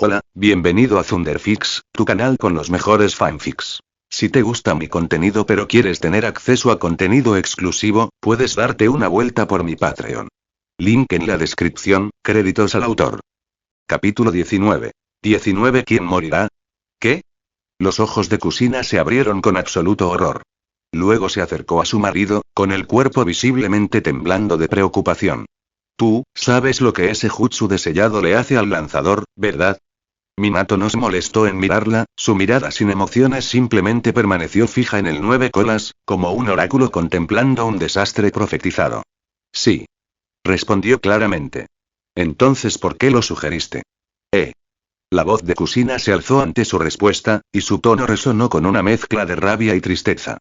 Hola, bienvenido a Thunderfix, tu canal con los mejores fanfics. Si te gusta mi contenido pero quieres tener acceso a contenido exclusivo, puedes darte una vuelta por mi Patreon. Link en la descripción, créditos al autor. Capítulo 19. 19 ¿Quién morirá? ¿Qué? Los ojos de Kusina se abrieron con absoluto horror. Luego se acercó a su marido, con el cuerpo visiblemente temblando de preocupación. Tú, sabes lo que ese jutsu de sellado le hace al lanzador, ¿verdad? Minato no se molestó en mirarla, su mirada sin emociones simplemente permaneció fija en el 9 colas, como un oráculo contemplando un desastre profetizado. Sí. Respondió claramente. Entonces, ¿por qué lo sugeriste? La voz de Kusina se alzó ante su respuesta, y su tono resonó con una mezcla de rabia y tristeza.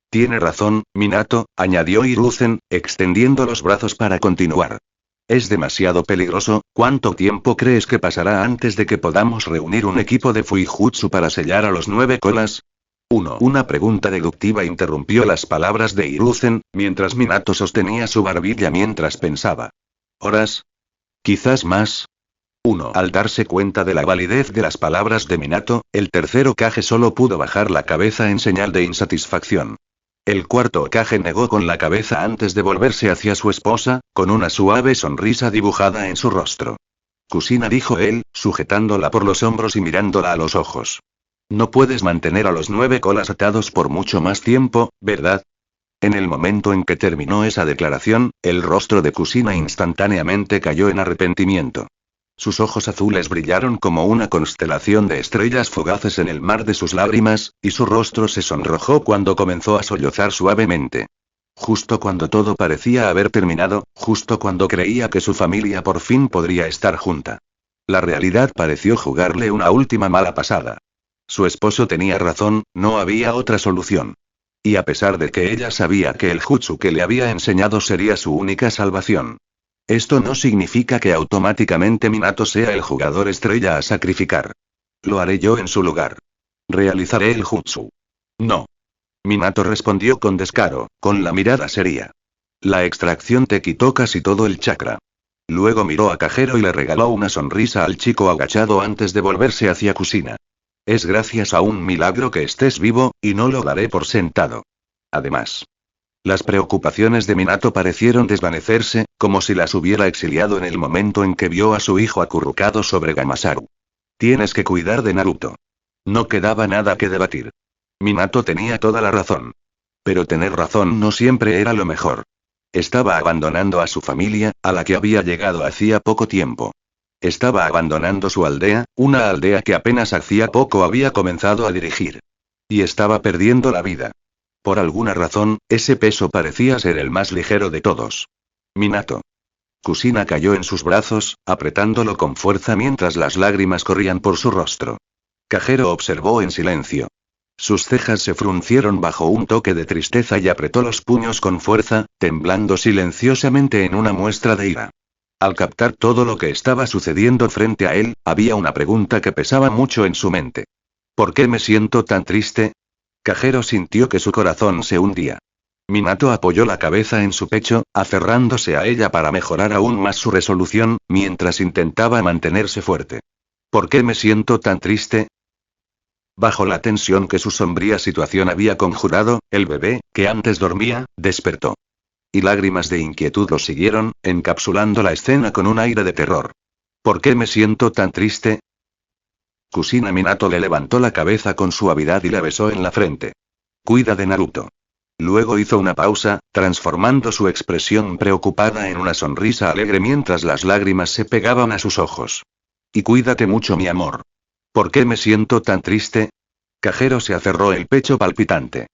Tiene razón, Minato, añadió Hiruzen, extendiendo los brazos para continuar. Es demasiado peligroso. ¿Cuánto tiempo crees que pasará antes de que podamos reunir un equipo de Fuijutsu para sellar a los 9 colas? Una pregunta deductiva interrumpió las palabras de Hiruzen, mientras Minato sostenía su barbilla mientras pensaba. ¿Horas? ¿Quizás más? Al darse cuenta de la validez de las palabras de Minato, el tercer Hokage solo pudo bajar la cabeza en señal de insatisfacción. El cuarto Hokage negó con la cabeza antes de volverse hacia su esposa, con una suave sonrisa dibujada en su rostro. Kusina, dijo él, sujetándola por los hombros y mirándola a los ojos. No puedes mantener a los 9 colas atados por mucho más tiempo, ¿verdad? En el momento en que terminó esa declaración, el rostro de Kusina instantáneamente cayó en arrepentimiento. Sus ojos azules brillaron como una constelación de estrellas fugaces en el mar de sus lágrimas, y su rostro se sonrojó cuando comenzó a sollozar suavemente. Justo cuando todo parecía haber terminado, justo cuando creía que su familia por fin podría estar junta. La realidad pareció jugarle una última mala pasada. Su esposo tenía razón, no había otra solución. Y a pesar de que ella sabía que el jutsu que le había enseñado sería su única salvación. Esto no significa que automáticamente Minato sea el jugador estrella a sacrificar. Lo haré yo en su lugar. Realizaré el jutsu. No. Minato respondió con descaro, con la mirada seria. La extracción te quitó casi todo el chakra. Luego miró a Kagero y le regaló una sonrisa al chico agachado antes de volverse hacia Kusina. Es gracias a un milagro que estés vivo, y no lo daré por sentado. Además. Las preocupaciones de Minato parecieron desvanecerse, como si las hubiera exiliado en el momento en que vio a su hijo acurrucado sobre Gamasaru. Tienes que cuidar de Naruto. No quedaba nada que debatir. Minato tenía toda la razón. Pero tener razón no siempre era lo mejor. Estaba abandonando a su familia, a la que había llegado hacía poco tiempo. Estaba abandonando su aldea, una aldea que apenas hacía poco había comenzado a dirigir. Y estaba perdiendo la vida. Por alguna razón, ese peso parecía ser el más ligero de todos. Minato. Kusina cayó en sus brazos, apretándolo con fuerza mientras las lágrimas corrían por su rostro. Kagero observó en silencio. Sus cejas se fruncieron bajo un toque de tristeza y apretó los puños con fuerza, temblando silenciosamente en una muestra de ira. Al captar todo lo que estaba sucediendo frente a él, había una pregunta que pesaba mucho en su mente. ¿Por qué me siento tan triste? Kagero sintió que su corazón se hundía. Minato apoyó la cabeza en su pecho, aferrándose a ella para mejorar aún más su resolución, mientras intentaba mantenerse fuerte. ¿Por qué me siento tan triste? Bajo la tensión que su sombría situación había conjurado, el bebé, que antes dormía, despertó. Y lágrimas de inquietud lo siguieron, encapsulando la escena con un aire de terror. ¿Por qué me siento tan triste? Kusina. Minato le levantó la cabeza con suavidad y la besó en la frente. Cuida de Naruto. Luego hizo una pausa, transformando su expresión preocupada en una sonrisa alegre mientras las lágrimas se pegaban a sus ojos. Y cuídate mucho, mi amor. ¿Por qué me siento tan triste? Kagero se aferró el pecho palpitante.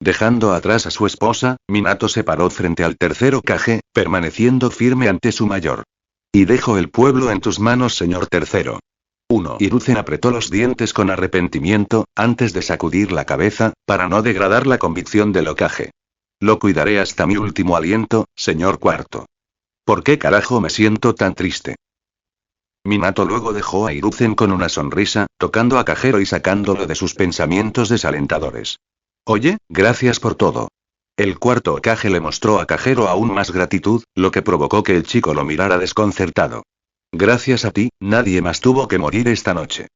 Dejando atrás a su esposa, Minato se paró frente al tercer Hokage, permaneciendo firme ante su mayor. Y dejo el pueblo en tus manos, señor tercero. Hiruzen apretó los dientes con arrepentimiento, antes de sacudir la cabeza, para no degradar la convicción del Hokage. Lo cuidaré hasta mi último aliento, señor cuarto. ¿Por qué carajo me siento tan triste? Minato luego dejó a Hiruzen con una sonrisa, tocando a Kagero y sacándolo de sus pensamientos desalentadores. Oye, gracias por todo. El cuarto Hokage le mostró a Kagero aún más gratitud, lo que provocó que el chico lo mirara desconcertado. Gracias a ti, nadie más tuvo que morir esta noche.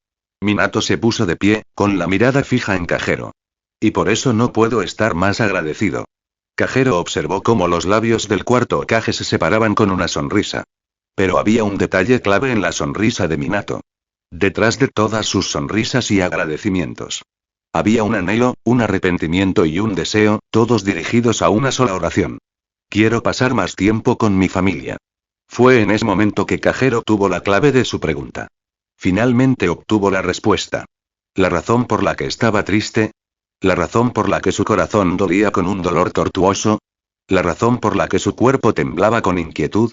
Minato se puso de pie, con la mirada fija en Kagero. Y por eso no puedo estar más agradecido. Kagero observó cómo los labios del cuarto Hokage se separaban con una sonrisa. Pero había un detalle clave en la sonrisa de Minato. Detrás de todas sus sonrisas y agradecimientos. Había un anhelo, un arrepentimiento y un deseo, todos dirigidos a una sola oración. Quiero pasar más tiempo con mi familia. Fue en ese momento que Kagero tuvo la clave de su pregunta. Finalmente obtuvo la respuesta. La razón por la que estaba triste. La razón por la que su corazón dolía con un dolor tortuoso. La razón por la que su cuerpo temblaba con inquietud.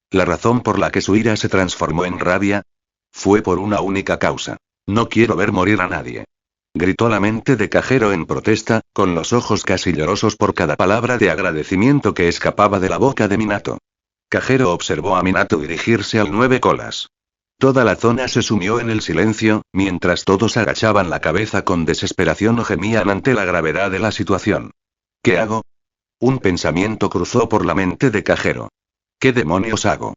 La razón por la que su ira se transformó en rabia. Fue por una única causa. No quiero ver morir a nadie. Gritó la mente de Kagero en protesta, con los ojos casi llorosos por cada palabra de agradecimiento que escapaba de la boca de Minato. Kagero observó a Minato dirigirse al 9 colas. Toda la zona se sumió en el silencio, mientras todos agachaban la cabeza con desesperación o gemían ante la gravedad de la situación. ¿Qué hago? Un pensamiento cruzó por la mente de Kagero. ¿Qué demonios hago?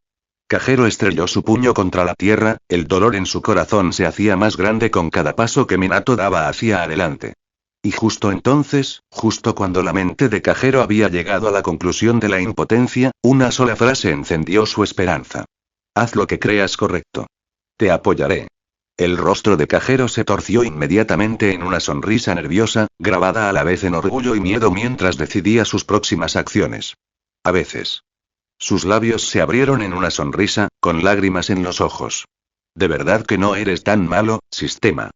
Kagero estrelló su puño contra la tierra, el dolor en su corazón se hacía más grande con cada paso que Minato daba hacia adelante. Y justo entonces, justo cuando la mente de Kagero había llegado a la conclusión de la impotencia, una sola frase encendió su esperanza. Haz lo que creas correcto. Te apoyaré. El rostro de Kagero se torció inmediatamente en una sonrisa nerviosa, grabada a la vez en orgullo y miedo mientras decidía sus próximas acciones. A veces. Sus labios se abrieron en una sonrisa, con lágrimas en los ojos. ¿De verdad que no eres tan malo, sistema?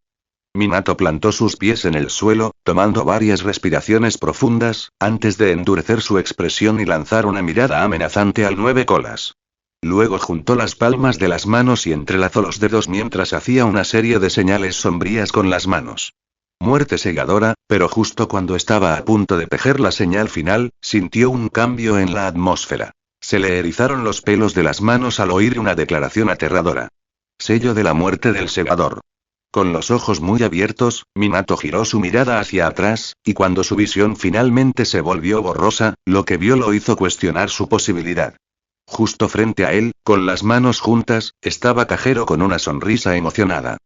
Minato plantó sus pies en el suelo, tomando varias respiraciones profundas, antes de endurecer su expresión y lanzar una mirada amenazante al 9 colas. Luego juntó las palmas de las manos y entrelazó los dedos mientras hacía una serie de señales sombrías con las manos. Muerte cegadora, pero justo cuando estaba a punto de tejer la señal final, sintió un cambio en la atmósfera. Se le erizaron los pelos de las manos al oír una declaración aterradora. Sello de la muerte del segador. Con los ojos muy abiertos, Minato giró su mirada hacia atrás, y cuando su visión finalmente se volvió borrosa, lo que vio lo hizo cuestionar su posibilidad. Justo frente a él, con las manos juntas, estaba Kagero con una sonrisa emocionada.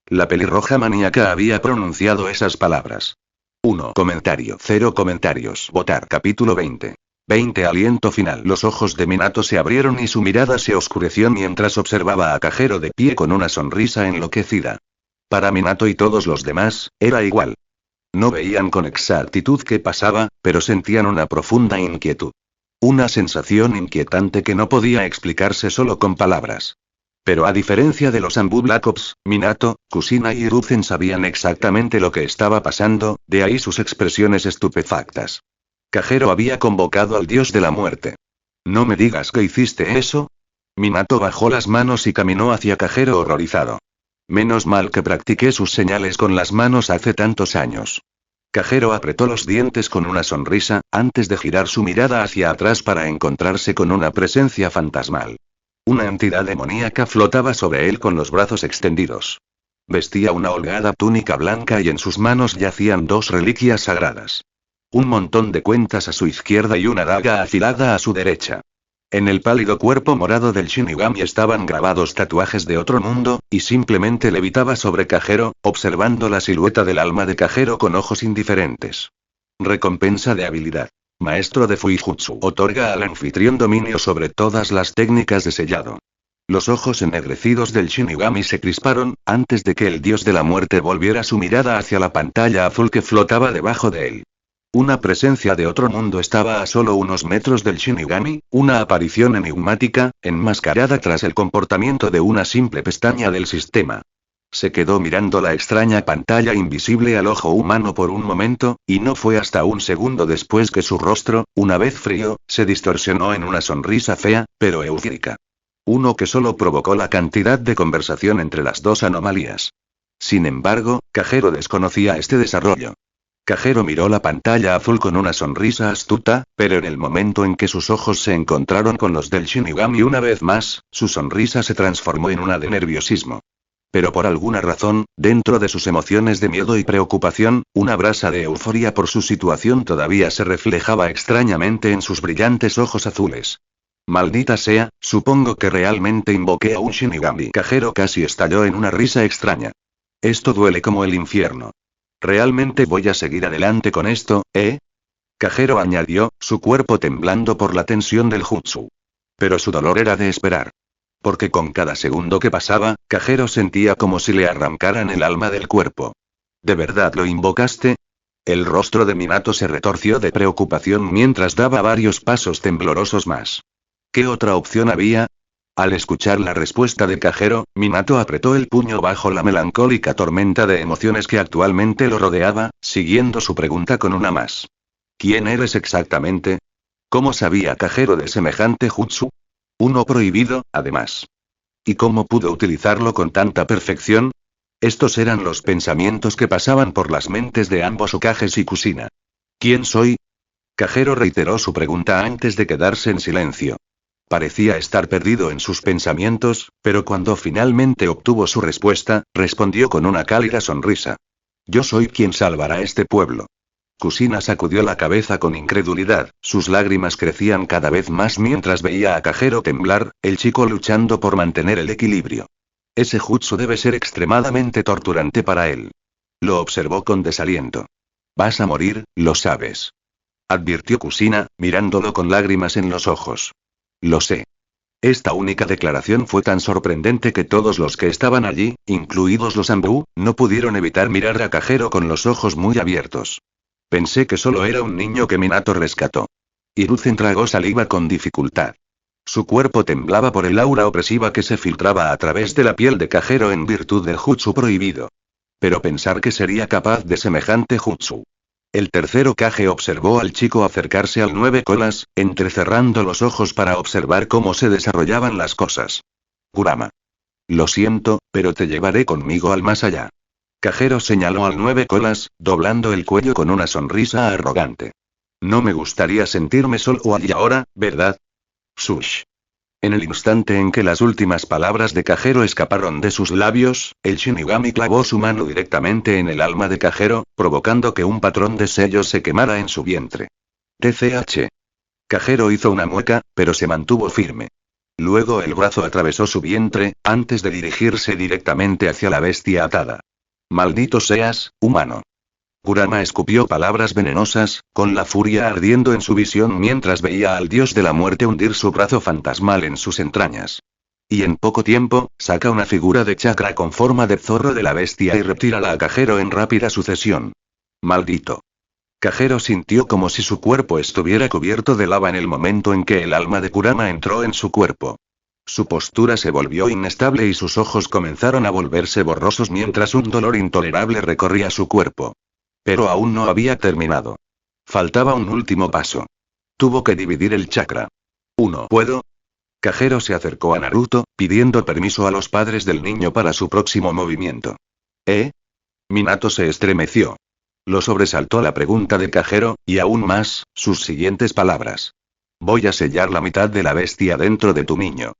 La pelirroja maníaca había pronunciado esas palabras. 1 comentario. 0 comentarios. Votar. Capítulo 20. 20 aliento final. Los ojos de Minato se abrieron y su mirada se oscureció mientras observaba a Kagero de pie con una sonrisa enloquecida. Para Minato y todos los demás, era igual. No veían con exactitud qué pasaba, pero sentían una profunda inquietud. Una sensación inquietante que no podía explicarse solo con palabras. Pero a diferencia de los Anbu Black Ops, Minato, Kushina y Hiruzen sabían exactamente lo que estaba pasando, de ahí sus expresiones estupefactas. Kagero había convocado al dios de la muerte. ¿No me digas que hiciste eso? Minato bajó las manos y caminó hacia Kagero horrorizado. Menos mal que practiqué sus señales con las manos hace tantos años. Kagero apretó los dientes con una sonrisa, antes de girar su mirada hacia atrás para encontrarse con una presencia fantasmal. Una entidad demoníaca flotaba sobre él con los brazos extendidos. Vestía una holgada túnica blanca y en sus manos yacían dos reliquias sagradas. Un montón de cuentas a su izquierda y una daga afilada a su derecha. En el pálido cuerpo morado del Shinigami estaban grabados tatuajes de otro mundo, y simplemente levitaba sobre Kagero, observando la silueta del alma de Kagero con ojos indiferentes. Recompensa de habilidad. Maestro de Fuijutsu. Otorga al anfitrión dominio sobre todas las técnicas de sellado. Los ojos ennegrecidos del Shinigami se crisparon, antes de que el dios de la muerte volviera su mirada hacia la pantalla azul que flotaba debajo de él. Una presencia de otro mundo estaba a solo unos metros del Shinigami, una aparición enigmática, enmascarada tras el comportamiento de una simple pestaña del sistema. Se quedó mirando la extraña pantalla invisible al ojo humano por un momento, y no fue hasta un segundo después que su rostro, una vez frío, se distorsionó en una sonrisa fea, pero eufórica. Uno que solo provocó la cantidad de conversación entre las dos anomalías. Sin embargo, Kagero desconocía este desarrollo. Kagero miró la pantalla azul con una sonrisa astuta, pero en el momento en que sus ojos se encontraron con los del Shinigami una vez más, su sonrisa se transformó en una de nerviosismo. Pero por alguna razón, dentro de sus emociones de miedo y preocupación, una brasa de euforia por su situación todavía se reflejaba extrañamente en sus brillantes ojos azules. Maldita sea, supongo que realmente invoqué a un Shinigami. Kajero casi estalló en una risa extraña. Esto duele como el infierno. ¿Realmente voy a seguir adelante con esto, eh? Kajero añadió, su cuerpo temblando por la tensión del jutsu. Pero su dolor era de esperar. Porque con cada segundo que pasaba, Kajero sentía como si le arrancaran el alma del cuerpo. ¿De verdad lo invocaste? El rostro de Minato se retorció de preocupación mientras daba varios pasos temblorosos más. ¿Qué otra opción había? Al escuchar la respuesta de Kajero, Minato apretó el puño bajo la melancólica tormenta de emociones que actualmente lo rodeaba, siguiendo su pregunta con una más. ¿Quién eres exactamente? ¿Cómo sabía Kajero de semejante jutsu? Uno prohibido, además. ¿Y cómo pudo utilizarlo con tanta perfección? Estos eran los pensamientos que pasaban por las mentes de ambos Hokages y Kushina. ¿Quién soy? Kajero reiteró su pregunta antes de quedarse en silencio. Parecía estar perdido en sus pensamientos, pero cuando finalmente obtuvo su respuesta, respondió con una cálida sonrisa. Yo soy quien salvará este pueblo. Kushina sacudió la cabeza con incredulidad, sus lágrimas crecían cada vez más mientras veía a Kajero temblar, el chico luchando por mantener el equilibrio. Ese jutsu debe ser extremadamente torturante para él. Lo observó con desaliento. Vas a morir, lo sabes. Advirtió Kushina, mirándolo con lágrimas en los ojos. Lo sé. Esta única declaración fue tan sorprendente que todos los que estaban allí, incluidos los Anbu, no pudieron evitar mirar a Kajero con los ojos muy abiertos. Pensé que solo era un niño que Minato rescató. Hiruzen tragó saliva con dificultad. Su cuerpo temblaba por el aura opresiva que se filtraba a través de la piel de Kajero en virtud del jutsu prohibido. Pero pensar que sería capaz de semejante jutsu. El tercer Hokage observó al chico acercarse al 9 colas, entrecerrando los ojos para observar cómo se desarrollaban las cosas. Kurama. Lo siento, pero te llevaré conmigo al más allá. Kajero señaló al 9 colas, doblando el cuello con una sonrisa arrogante. No me gustaría sentirme solo allí ahora, ¿verdad? Sush. En el instante en que las últimas palabras de Kajero escaparon de sus labios, el Shinigami clavó su mano directamente en el alma de Kajero, provocando que un patrón de sellos se quemara en su vientre. TCH. Kajero hizo una mueca, pero se mantuvo firme. Luego el brazo atravesó su vientre, antes de dirigirse directamente hacia la bestia atada. Maldito seas, humano. Kurama escupió palabras venenosas, con la furia ardiendo en su visión mientras veía al dios de la muerte hundir su brazo fantasmal en sus entrañas. Y en poco tiempo, saca una figura de chakra con forma de zorro de la bestia y retírala a Kajero en rápida sucesión. Maldito. Kajero sintió como si su cuerpo estuviera cubierto de lava en el momento en que el alma de Kurama entró en su cuerpo. Su postura se volvió inestable y sus ojos comenzaron a volverse borrosos mientras un dolor intolerable recorría su cuerpo. Pero aún no había terminado. Faltaba un último paso. Tuvo que dividir el chakra. ¿Puedo? Kajero se acercó a Naruto, pidiendo permiso a los padres del niño para su próximo movimiento. ¿Eh? Minato se estremeció. Lo sobresaltó la pregunta de Kajero, y aún más, sus siguientes palabras. Voy a sellar la mitad de la bestia dentro de tu niño.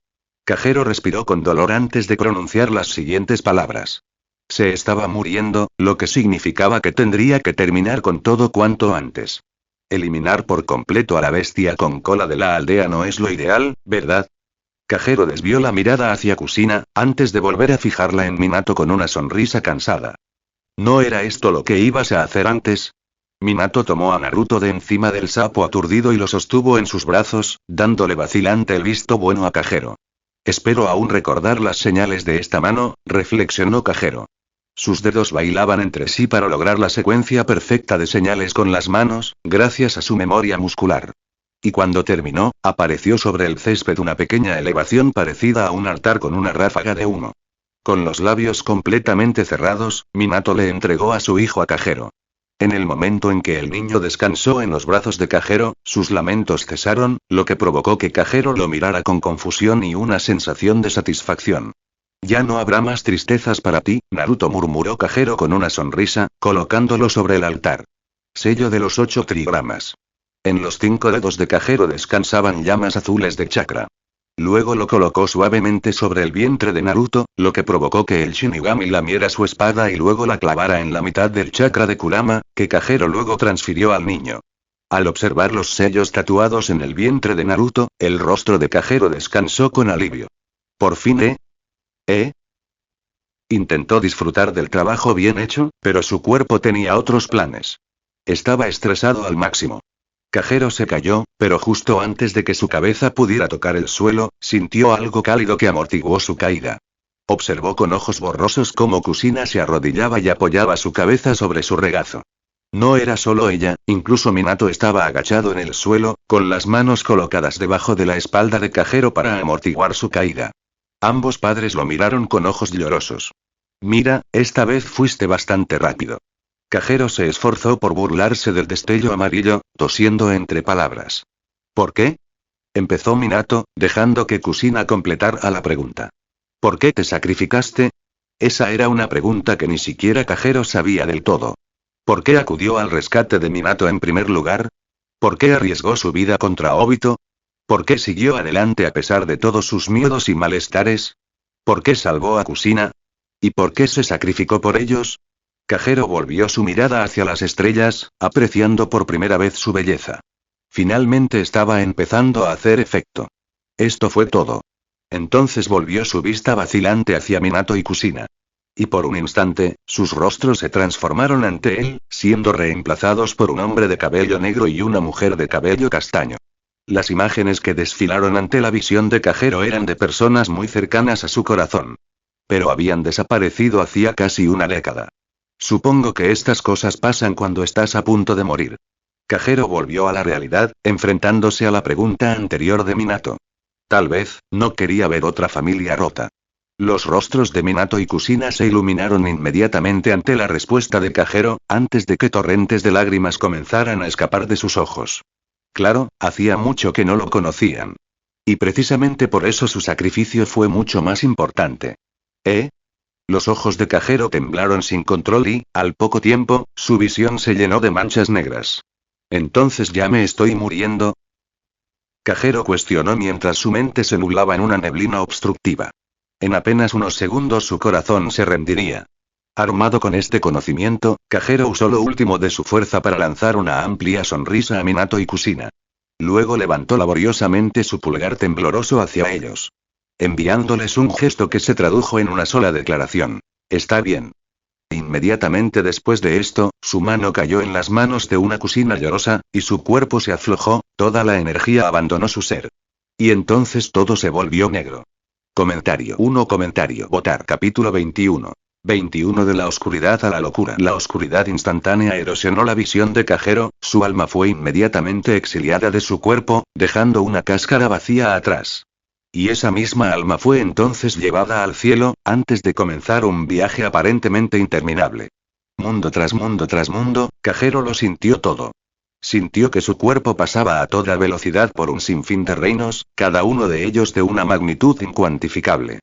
Kajero respiró con dolor antes de pronunciar las siguientes palabras. Se estaba muriendo, lo que significaba que tendría que terminar con todo cuanto antes. Eliminar por completo a la bestia con cola de la aldea no es lo ideal, ¿verdad? Kajero desvió la mirada hacia Kushina, antes de volver a fijarla en Minato con una sonrisa cansada. ¿No era esto lo que ibas a hacer antes? Minato tomó a Naruto de encima del sapo aturdido y lo sostuvo en sus brazos, dándole vacilante el visto bueno a Kajero. Espero aún recordar las señales de esta mano, reflexionó Kajero. Sus dedos bailaban entre sí para lograr la secuencia perfecta de señales con las manos, gracias a su memoria muscular. Y cuando terminó, apareció sobre el césped una pequeña elevación parecida a un altar con una ráfaga de humo. Con los labios completamente cerrados, Minato le entregó a su hijo a Kajero. En el momento en que el niño descansó en los brazos de Kajero, sus lamentos cesaron, lo que provocó que Kajero lo mirara con confusión y una sensación de satisfacción. Ya no habrá más tristezas para ti, Naruto, murmuró Kajero con una sonrisa, colocándolo sobre el altar. Sello de los 8 trigramas. En los 5 dedos de Kajero descansaban llamas azules de chakra. Luego lo colocó suavemente sobre el vientre de Naruto, lo que provocó que el Shinigami lamiera su espada y luego la clavara en la mitad del chakra de Kurama, que Kajero luego transfirió al niño. Al observar los sellos tatuados en el vientre de Naruto, el rostro de Kagero descansó con alivio. Por fin, Intentó disfrutar del trabajo bien hecho, pero su cuerpo tenía otros planes. Estaba estresado al máximo. Kagero se cayó, pero justo antes de que su cabeza pudiera tocar el suelo, sintió algo cálido que amortiguó su caída. Observó con ojos borrosos cómo Kusina se arrodillaba y apoyaba su cabeza sobre su regazo. No era solo ella, incluso Minato estaba agachado en el suelo, con las manos colocadas debajo de la espalda de Kagero para amortiguar su caída. Ambos padres lo miraron con ojos llorosos. Mira, esta vez fuiste bastante rápido. Kagero se esforzó por burlarse del destello amarillo, tosiendo entre palabras. ¿Por qué? Empezó Minato, dejando que Kusina completara la pregunta. ¿Por qué te sacrificaste? Esa era una pregunta que ni siquiera Kagero sabía del todo. ¿Por qué acudió al rescate de Minato en primer lugar? ¿Por qué arriesgó su vida contra Obito? ¿Por qué siguió adelante a pesar de todos sus miedos y malestares? ¿Por qué salvó a Kusina? ¿Y por qué se sacrificó por ellos? Kagero volvió su mirada hacia las estrellas, apreciando por primera vez su belleza. Finalmente estaba empezando a hacer efecto. Esto fue todo. Entonces volvió su vista vacilante hacia Minato y Kusina. Y por un instante, sus rostros se transformaron ante él, siendo reemplazados por un hombre de cabello negro y una mujer de cabello castaño. Las imágenes que desfilaron ante la visión de Kagero eran de personas muy cercanas a su corazón. Pero habían desaparecido hacía casi una década. Supongo que estas cosas pasan cuando estás a punto de morir. Kagero volvió a la realidad, enfrentándose a la pregunta anterior de Minato. Tal vez, no quería ver otra familia rota. Los rostros de Minato y Kusina se iluminaron inmediatamente ante la respuesta de Kagero, antes de que torrentes de lágrimas comenzaran a escapar de sus ojos. Claro, hacía mucho que no lo conocían. Y precisamente por eso su sacrificio fue mucho más importante. Los ojos de Kagero temblaron sin control y, al poco tiempo, su visión se llenó de manchas negras. ¿Entonces ya me estoy muriendo? Kagero cuestionó mientras su mente se nublaba en una neblina obstructiva. En apenas unos segundos su corazón se rendiría. Armado con este conocimiento, Kagero usó lo último de su fuerza para lanzar una amplia sonrisa a Minato y Kusina. Luego levantó laboriosamente su pulgar tembloroso hacia ellos. Enviándoles un gesto que se tradujo en una sola declaración. Está bien. Inmediatamente después de esto, su mano cayó en las manos de una Kusina llorosa, y su cuerpo se aflojó, toda la energía abandonó su ser. Y entonces todo se volvió negro. Comentario 1. Votar. Capítulo 21. 21 de la oscuridad a la locura. La oscuridad instantánea erosionó la visión de Kagero, su alma fue inmediatamente exiliada de su cuerpo, dejando una cáscara vacía atrás. Y esa misma alma fue entonces llevada al cielo, antes de comenzar un viaje aparentemente interminable. Mundo tras mundo tras mundo, Kagero lo sintió todo. Sintió que su cuerpo pasaba a toda velocidad por un sinfín de reinos, cada uno de ellos de una magnitud incuantificable.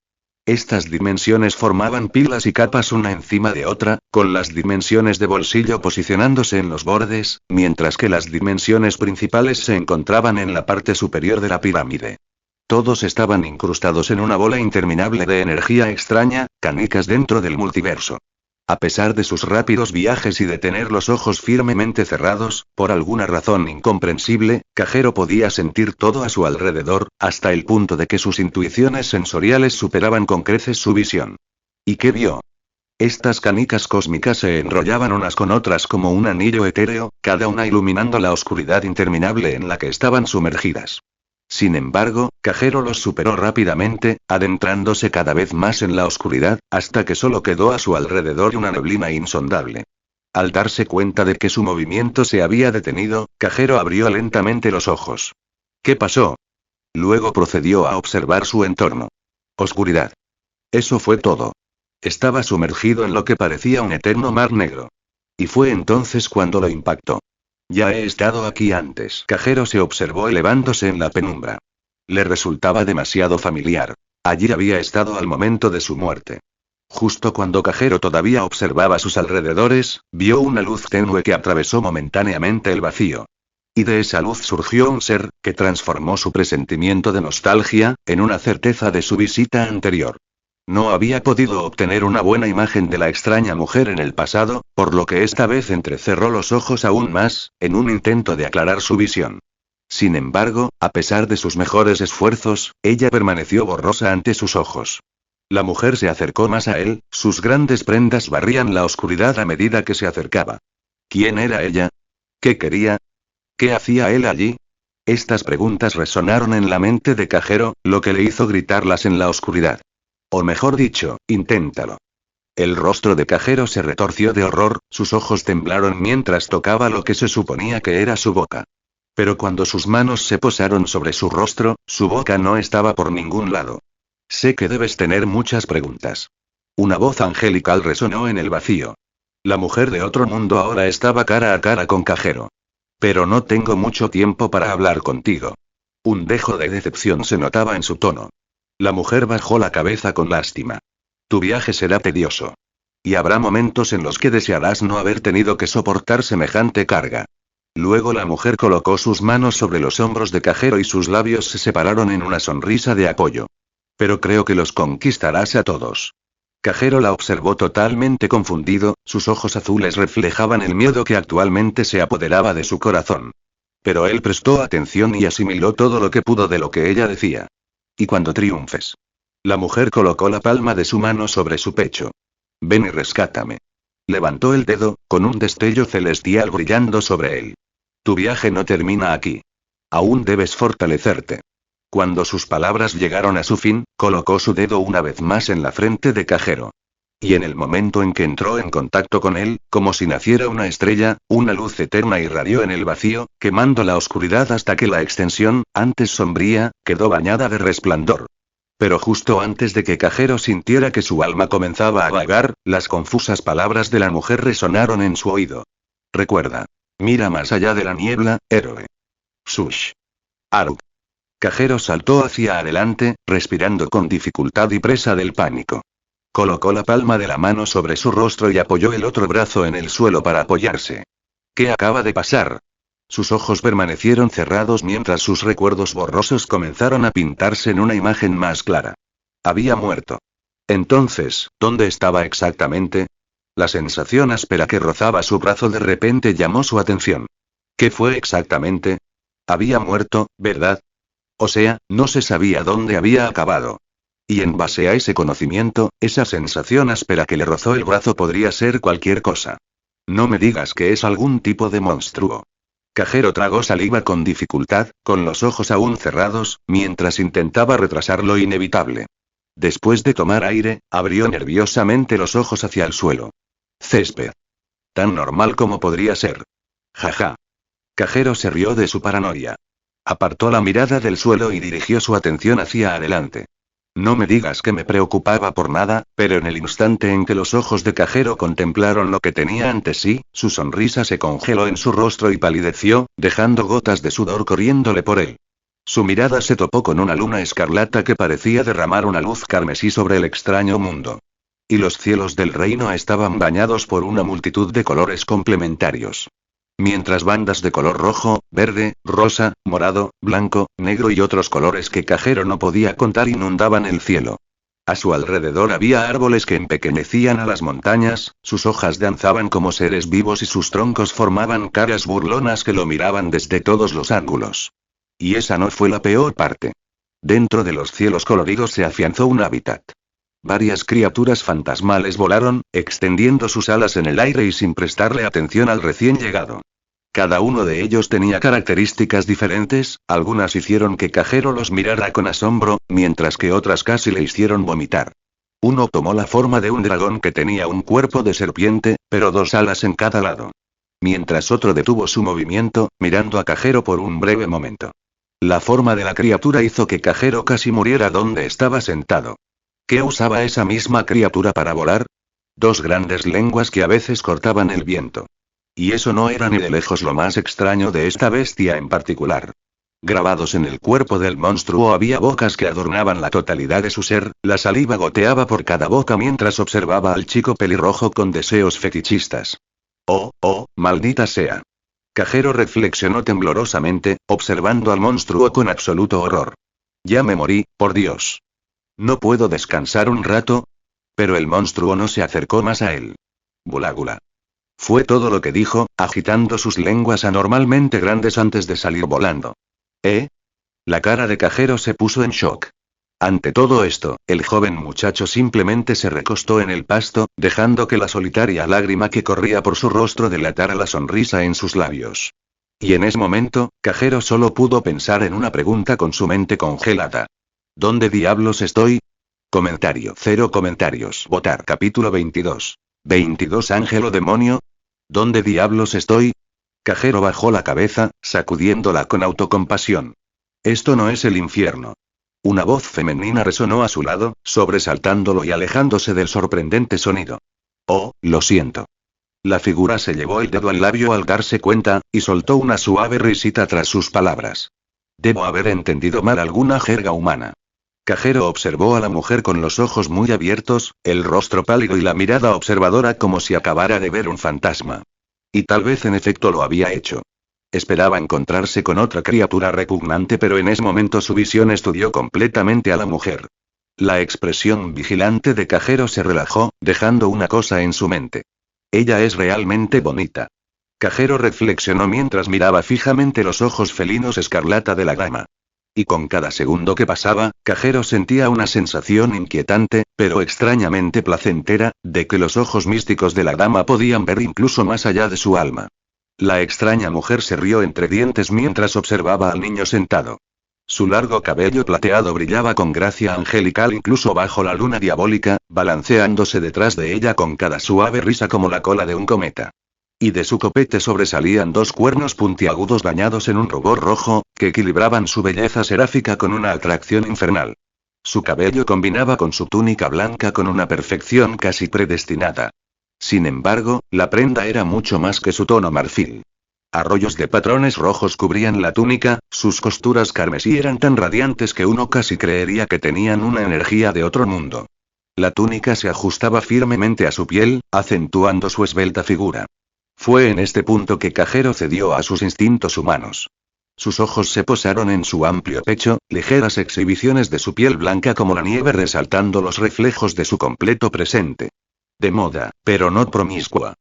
Estas dimensiones formaban pilas y capas una encima de otra, con las dimensiones de bolsillo posicionándose en los bordes, mientras que las dimensiones principales se encontraban en la parte superior de la pirámide. Todos estaban incrustados en una bola interminable de energía extraña, canicas dentro del multiverso. A pesar de sus rápidos viajes y de tener los ojos firmemente cerrados, por alguna razón incomprensible, Kagero podía sentir todo a su alrededor, hasta el punto de que sus intuiciones sensoriales superaban con creces su visión. ¿Y qué vio? Estas canicas cósmicas se enrollaban unas con otras como un anillo etéreo, cada una iluminando la oscuridad interminable en la que estaban sumergidas. Sin embargo, Kagero los superó rápidamente, adentrándose cada vez más en la oscuridad, hasta que solo quedó a su alrededor una neblina insondable. Al darse cuenta de que su movimiento se había detenido, Kagero abrió lentamente los ojos. ¿Qué pasó? Luego procedió a observar su entorno. Oscuridad. Eso fue todo. Estaba sumergido en lo que parecía un eterno mar negro. Y fue entonces cuando lo impactó. Ya he estado aquí antes. Kagero se observó elevándose en la penumbra. Le resultaba demasiado familiar. Allí había estado al momento de su muerte. Justo cuando Kagero todavía observaba sus alrededores, vio una luz tenue que atravesó momentáneamente el vacío. Y de esa luz surgió un ser, que transformó su presentimiento de nostalgia, en una certeza de su visita anterior. No había podido obtener una buena imagen de la extraña mujer en el pasado, por lo que esta vez entrecerró los ojos aún más, en un intento de aclarar su visión. Sin embargo, a pesar de sus mejores esfuerzos, ella permaneció borrosa ante sus ojos. La mujer se acercó más a él, sus grandes prendas barrían la oscuridad a medida que se acercaba. ¿Quién era ella? ¿Qué quería? ¿Qué hacía él allí? Estas preguntas resonaron en la mente de Cajero, lo que le hizo gritarlas en la oscuridad. O mejor dicho, inténtalo. El rostro de Cajero se retorció de horror, sus ojos temblaron mientras tocaba lo que se suponía que era su boca. Pero cuando sus manos se posaron sobre su rostro, su boca no estaba por ningún lado. Sé que debes tener muchas preguntas. Una voz angelical resonó en el vacío. La mujer de otro mundo ahora estaba cara a cara con Cajero. Pero no tengo mucho tiempo para hablar contigo. Un dejo de decepción se notaba en su tono. La mujer bajó la cabeza con lástima. Tu viaje será tedioso. Y habrá momentos en los que desearás no haber tenido que soportar semejante carga. Luego la mujer colocó sus manos sobre los hombros de Cajero y sus labios se separaron en una sonrisa de apoyo. Pero creo que los conquistarás a todos. Cajero la observó totalmente confundido, sus ojos azules reflejaban el miedo que actualmente se apoderaba de su corazón. Pero él prestó atención y asimiló todo lo que pudo de lo que ella decía. Y cuando triunfes. La mujer colocó la palma de su mano sobre su pecho. Ven y rescátame. Levantó el dedo, con un destello celestial brillando sobre él. Tu viaje no termina aquí. Aún debes fortalecerte. Cuando sus palabras llegaron a su fin, colocó su dedo una vez más en la frente de Cajero. Y en el momento en que entró en contacto con él, como si naciera una estrella, una luz eterna irradió en el vacío, quemando la oscuridad hasta que la extensión, antes sombría, quedó bañada de resplandor. Pero justo antes de que Cajero sintiera que su alma comenzaba a vagar, las confusas palabras de la mujer resonaron en su oído. Recuerda. Mira más allá de la niebla, héroe. Sush. Aruk. Cajero saltó hacia adelante, respirando con dificultad y presa del pánico. Colocó la palma de la mano sobre su rostro y apoyó el otro brazo en el suelo para apoyarse. ¿Qué acaba de pasar? Sus ojos permanecieron cerrados mientras sus recuerdos borrosos comenzaron a pintarse en una imagen más clara. Había muerto. Entonces, ¿dónde estaba exactamente? La sensación áspera que rozaba su brazo de repente llamó su atención. ¿Qué fue exactamente? Había muerto, ¿verdad? O sea, no se sabía dónde había acabado. Y en base a ese conocimiento, esa sensación áspera que le rozó el brazo podría ser cualquier cosa. No me digas que es algún tipo de monstruo. Cajero tragó saliva con dificultad, con los ojos aún cerrados, mientras intentaba retrasar lo inevitable. Después de tomar aire, abrió nerviosamente los ojos hacia el suelo. Césped. Tan normal como podría ser. Jaja. Cajero se rió de su paranoia. Apartó la mirada del suelo y dirigió su atención hacia adelante. No me digas que me preocupaba por nada, pero en el instante en que los ojos de Cajero contemplaron lo que tenía ante sí, su sonrisa se congeló en su rostro y palideció, dejando gotas de sudor corriéndole por él. Su mirada se topó con una luna escarlata que parecía derramar una luz carmesí sobre el extraño mundo. Y los cielos del reino estaban bañados por una multitud de colores complementarios. Mientras bandas de color rojo, verde, rosa, morado, blanco, negro y otros colores que Cajero no podía contar inundaban el cielo. A su alrededor había árboles que empequeñecían a las montañas, sus hojas danzaban como seres vivos y sus troncos formaban caras burlonas que lo miraban desde todos los ángulos. Y esa no fue la peor parte. Dentro de los cielos coloridos se afianzó un hábitat. Varias criaturas fantasmales volaron, extendiendo sus alas en el aire y sin prestarle atención al recién llegado. Cada uno de ellos tenía características diferentes, algunas hicieron que Cajero los mirara con asombro, mientras que otras casi le hicieron vomitar. Uno tomó la forma de un dragón que tenía un cuerpo de serpiente, pero dos alas en cada lado. Mientras otro detuvo su movimiento, mirando a Cajero por un breve momento. La forma de la criatura hizo que Cajero casi muriera donde estaba sentado. ¿Qué usaba esa misma criatura para volar? Dos grandes lenguas que a veces cortaban el viento. Y eso no era ni de lejos lo más extraño de esta bestia en particular. Grabados en el cuerpo del monstruo había bocas que adornaban la totalidad de su ser, la saliva goteaba por cada boca mientras observaba al chico pelirrojo con deseos fetichistas. Oh, maldita sea. Cajero reflexionó temblorosamente, observando al monstruo con absoluto horror. Ya me morí, por Dios. ¿No puedo descansar un rato? Pero el monstruo no se acercó más a él. Bulágula. Fue todo lo que dijo, agitando sus lenguas anormalmente grandes antes de salir volando. ¿Eh? La cara de Cajero se puso en shock. Ante todo esto, el joven muchacho simplemente se recostó en el pasto, dejando que la solitaria lágrima que corría por su rostro delatara la sonrisa en sus labios. Y en ese momento, Cajero solo pudo pensar en una pregunta con su mente congelada. ¿Dónde diablos estoy? Comentario. 0 comentarios. Votar. Capítulo 22. 22 Ángel o demonio. ¿Dónde diablos estoy? Cajero bajó la cabeza, sacudiéndola con autocompasión. Esto no es el infierno. Una voz femenina resonó a su lado, sobresaltándolo y alejándose del sorprendente sonido. Oh, lo siento. La figura se llevó el dedo al labio al darse cuenta, y soltó una suave risita tras sus palabras. Debo haber entendido mal alguna jerga humana. Cajero observó a la mujer con los ojos muy abiertos, el rostro pálido y la mirada observadora como si acabara de ver un fantasma. Y tal vez en efecto lo había hecho. Esperaba encontrarse con otra criatura repugnante, pero en ese momento su visión estudió completamente a la mujer. La expresión vigilante de Cajero se relajó, dejando una cosa en su mente. Ella es realmente bonita. Cajero reflexionó mientras miraba fijamente los ojos felinos escarlata de la dama. Y con cada segundo que pasaba, Cajero sentía una sensación inquietante, pero extrañamente placentera, de que los ojos místicos de la dama podían ver incluso más allá de su alma. La extraña mujer se rió entre dientes mientras observaba al niño sentado. Su largo cabello plateado brillaba con gracia angelical incluso bajo la luna diabólica, balanceándose detrás de ella con cada suave risa como la cola de un cometa. Y de su copete sobresalían dos cuernos puntiagudos bañados en un rubor rojo, que equilibraban su belleza seráfica con una atracción infernal. Su cabello combinaba con su túnica blanca con una perfección casi predestinada. Sin embargo, la prenda era mucho más que su tono marfil. Arroyos de patrones rojos cubrían la túnica, sus costuras carmesí eran tan radiantes que uno casi creería que tenían una energía de otro mundo. La túnica se ajustaba firmemente a su piel, acentuando su esbelta figura. Fue en este punto que Cajero cedió a sus instintos humanos. Sus ojos se posaron en su amplio pecho, ligeras exhibiciones de su piel blanca como la nieve resaltando los reflejos de su completo presente. De moda, pero no promiscua.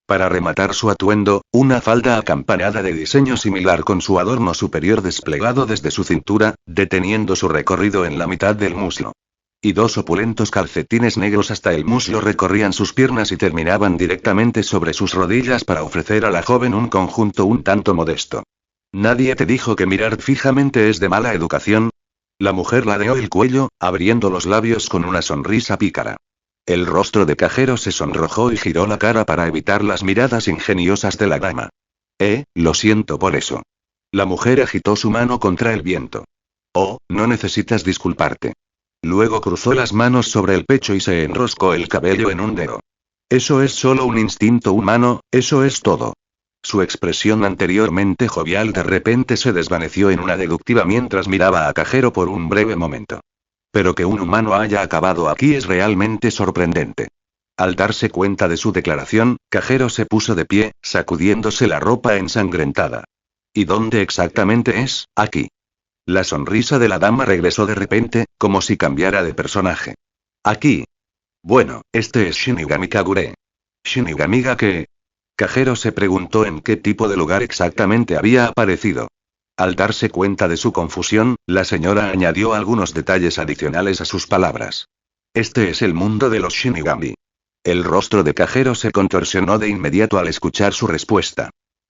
Para rematar su atuendo, una falda acampanada de diseño similar con su adorno superior desplegado desde su cintura, deteniendo su recorrido en la mitad del muslo. Y dos opulentos calcetines negros hasta el muslo recorrían sus piernas y terminaban directamente sobre sus rodillas para ofrecer a la joven un conjunto un tanto modesto. ¿Nadie te dijo que mirar fijamente es de mala educación? La mujer ladeó el cuello, abriendo los labios con una sonrisa pícara. El rostro de Cajero se sonrojó y giró la cara para evitar las miradas ingeniosas de la dama. Lo siento por eso. La mujer agitó su mano contra el viento. Oh, no necesitas disculparte. Luego cruzó las manos sobre el pecho y se enroscó el cabello en un dedo. Eso es solo un instinto humano, eso es todo. Su expresión anteriormente jovial de repente se desvaneció en una deductiva mientras miraba a Cajero por un breve momento. Pero que un humano haya acabado aquí es realmente sorprendente. Al darse cuenta de su declaración, Cajero se puso de pie, sacudiéndose la ropa ensangrentada. ¿Y dónde exactamente es? Aquí. La sonrisa de la dama regresó de repente, como si cambiara de personaje. Aquí. Bueno, este es Shinigami Kagure. ¿Shinigami qué? Cajero se preguntó en qué tipo de lugar exactamente había aparecido. Al darse cuenta de su confusión, la señora añadió algunos detalles adicionales a sus palabras. Este es el mundo de los Shinigami. El rostro de Cajero se contorsionó de inmediato al escuchar su respuesta.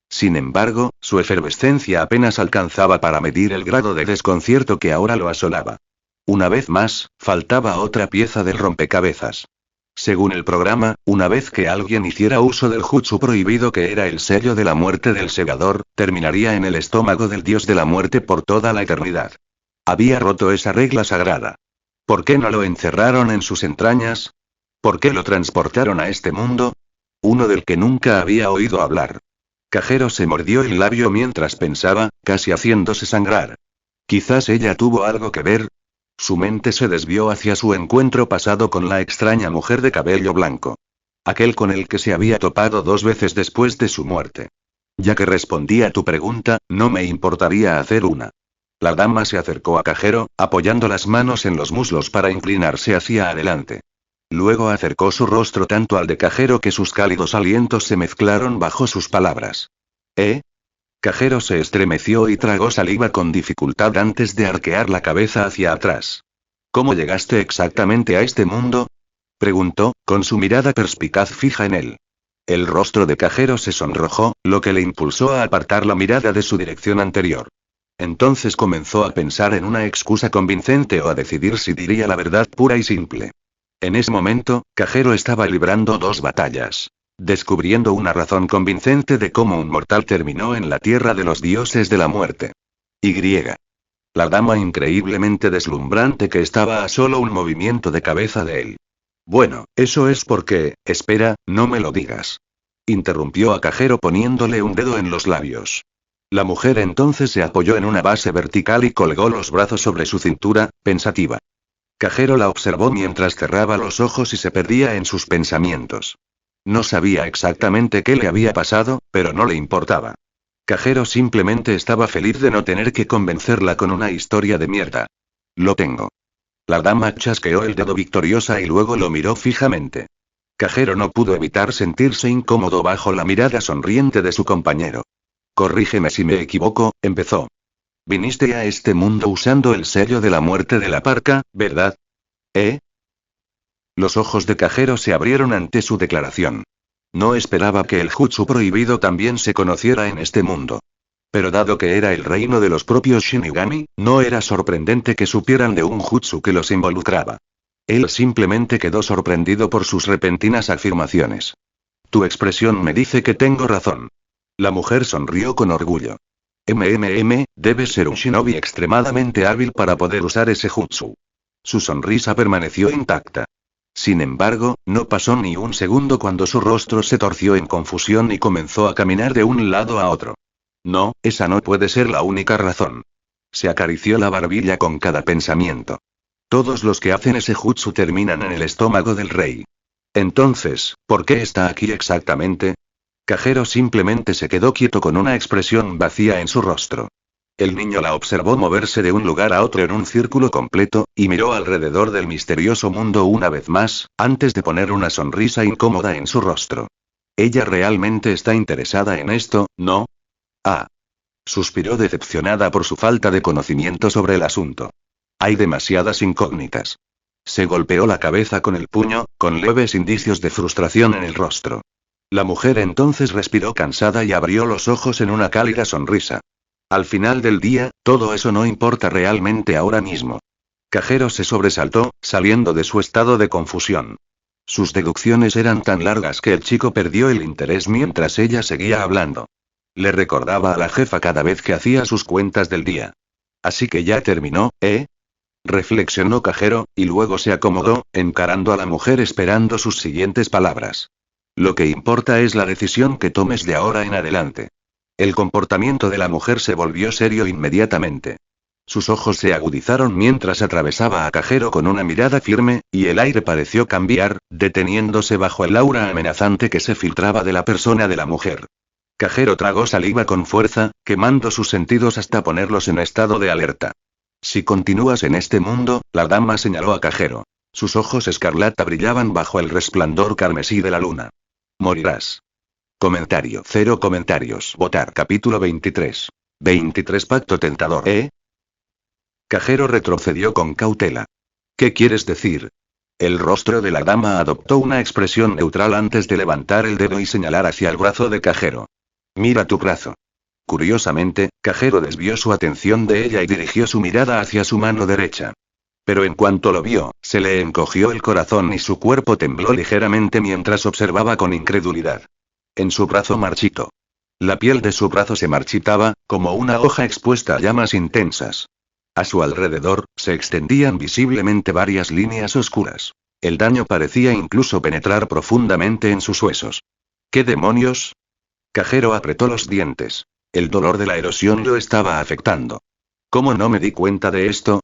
Sin embargo, su efervescencia apenas alcanzaba para medir el grado de desconcierto que ahora lo asolaba. Una vez más, faltaba otra pieza del rompecabezas. Según el programa, una vez que alguien hiciera uso del jutsu prohibido que era el sello de la muerte del segador, terminaría en el estómago del dios de la muerte por toda la eternidad. Había roto esa regla sagrada. ¿Por qué no lo encerraron en sus entrañas? ¿Por qué lo transportaron a este mundo? Uno del que nunca había oído hablar. Cajero se mordió el labio mientras pensaba, casi haciéndose sangrar. Quizás ella tuvo algo que ver. Su mente se desvió hacia su encuentro pasado con la extraña mujer de cabello blanco. Aquel con el que se había topado 2 veces después de su muerte. Ya que respondí a tu pregunta, no me importaría hacer una. La dama se acercó a Kajero, apoyando las manos en los muslos para inclinarse hacia adelante. Luego acercó su rostro tanto al de Kajero que sus cálidos alientos se mezclaron bajo sus palabras. ¿Eh? Kajero se estremeció y tragó saliva con dificultad antes de arquear la cabeza hacia atrás. ¿Cómo llegaste exactamente a este mundo? Preguntó, con su mirada perspicaz fija en él. El rostro de Kajero se sonrojó, lo que le impulsó a apartar la mirada de su dirección anterior. Entonces comenzó a pensar en una excusa convincente o a decidir si diría la verdad pura y simple. En ese momento, Kajero estaba librando dos batallas. Descubriendo una razón convincente de cómo un mortal terminó en la tierra de los dioses de la muerte. Y. La dama increíblemente deslumbrante que estaba a solo un movimiento de cabeza de él. Bueno, eso es porque, espera, no me lo digas. Interrumpió a Kajero poniéndole un dedo en los labios. La mujer entonces se apoyó en una base vertical y colgó los brazos sobre su cintura, pensativa. Kajero la observó mientras cerraba los ojos y se perdía en sus pensamientos. No sabía exactamente qué le había pasado, pero no le importaba. Kajero simplemente estaba feliz de no tener que convencerla con una historia de mierda. Lo tengo. La dama chasqueó el dedo victoriosa y luego lo miró fijamente. Kajero no pudo evitar sentirse incómodo bajo la mirada sonriente de su compañero. Corrígeme si me equivoco, empezó. Viniste a este mundo usando el sello de la muerte de la parca, ¿verdad? ¿Eh? Los ojos de Kajero se abrieron ante su declaración. No esperaba que el jutsu prohibido también se conociera en este mundo. Pero dado que era el reino de los propios Shinigami, no era sorprendente que supieran de un jutsu que los involucraba. Él simplemente quedó sorprendido por sus repentinas afirmaciones. Tu expresión me dice que tengo razón. La mujer sonrió con orgullo. Debes ser un shinobi extremadamente hábil para poder usar ese jutsu. Su sonrisa permaneció intacta. Sin embargo, no pasó ni un segundo cuando su rostro se torció en confusión y comenzó a caminar de un lado a otro. No, esa no puede ser la única razón. Se acarició la barbilla con cada pensamiento. Todos los que hacen ese jutsu terminan en el estómago del rey. Entonces, ¿por qué está aquí exactamente? Kajero simplemente se quedó quieto con una expresión vacía en su rostro. El niño la observó moverse de un lugar a otro en un círculo completo, y miró alrededor del misterioso mundo una vez más, antes de poner una sonrisa incómoda en su rostro. Ella realmente está interesada en esto, ¿no? Ah. Suspiró decepcionada por su falta de conocimiento sobre el asunto. Hay demasiadas incógnitas. Se golpeó la cabeza con el puño, con leves indicios de frustración en el rostro. La mujer entonces respiró cansada y abrió los ojos en una cálida sonrisa. Al final del día, todo eso no importa realmente ahora mismo. Kajero se sobresaltó, saliendo de su estado de confusión. Sus deducciones eran tan largas que el chico perdió el interés mientras ella seguía hablando. Le recordaba a la jefa cada vez que hacía sus cuentas del día. Así que ya terminó, ¿eh? Reflexionó Kajero, y luego se acomodó, encarando a la mujer esperando sus siguientes palabras. Lo que importa es la decisión que tomes de ahora en adelante. El comportamiento de la mujer se volvió serio inmediatamente. Sus ojos se agudizaron mientras atravesaba a Kajero con una mirada firme, y el aire pareció cambiar, deteniéndose bajo el aura amenazante que se filtraba de la persona de la mujer. Kajero tragó saliva con fuerza, quemando sus sentidos hasta ponerlos en estado de alerta. Si continúas en este mundo, la dama señaló a Kajero. Sus ojos escarlata brillaban bajo el resplandor carmesí de la luna. Morirás. Comentario. 0 comentarios. Votar. Capítulo 23. 23 Pacto tentador. Kajero retrocedió con cautela. ¿Qué quieres decir? El rostro de la dama adoptó una expresión neutral antes de levantar el dedo y señalar hacia el brazo de Kajero. Mira tu brazo. Curiosamente, Kajero desvió su atención de ella y dirigió su mirada hacia su mano derecha. Pero en cuanto lo vio, se le encogió el corazón y su cuerpo tembló ligeramente mientras observaba con incredulidad. En su brazo marchito. La piel de su brazo se marchitaba, como una hoja expuesta a llamas intensas. A su alrededor, se extendían visiblemente varias líneas oscuras. El daño parecía incluso penetrar profundamente en sus huesos. ¿Qué demonios? Kajero apretó los dientes. El dolor de la erosión lo estaba afectando. ¿Cómo no me di cuenta de esto?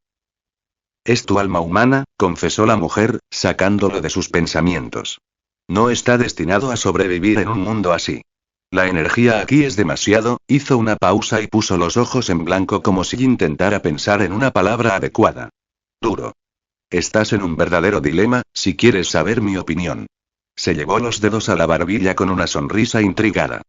Es tu alma humana, confesó la mujer, sacándolo de sus pensamientos. No está destinado a sobrevivir en un mundo así. La energía aquí es demasiado. Hizo una pausa y puso los ojos en blanco como si intentara pensar en una palabra adecuada. Duro. Estás en un verdadero dilema, si quieres saber mi opinión. Se llevó los dedos a la barbilla con una sonrisa intrigada.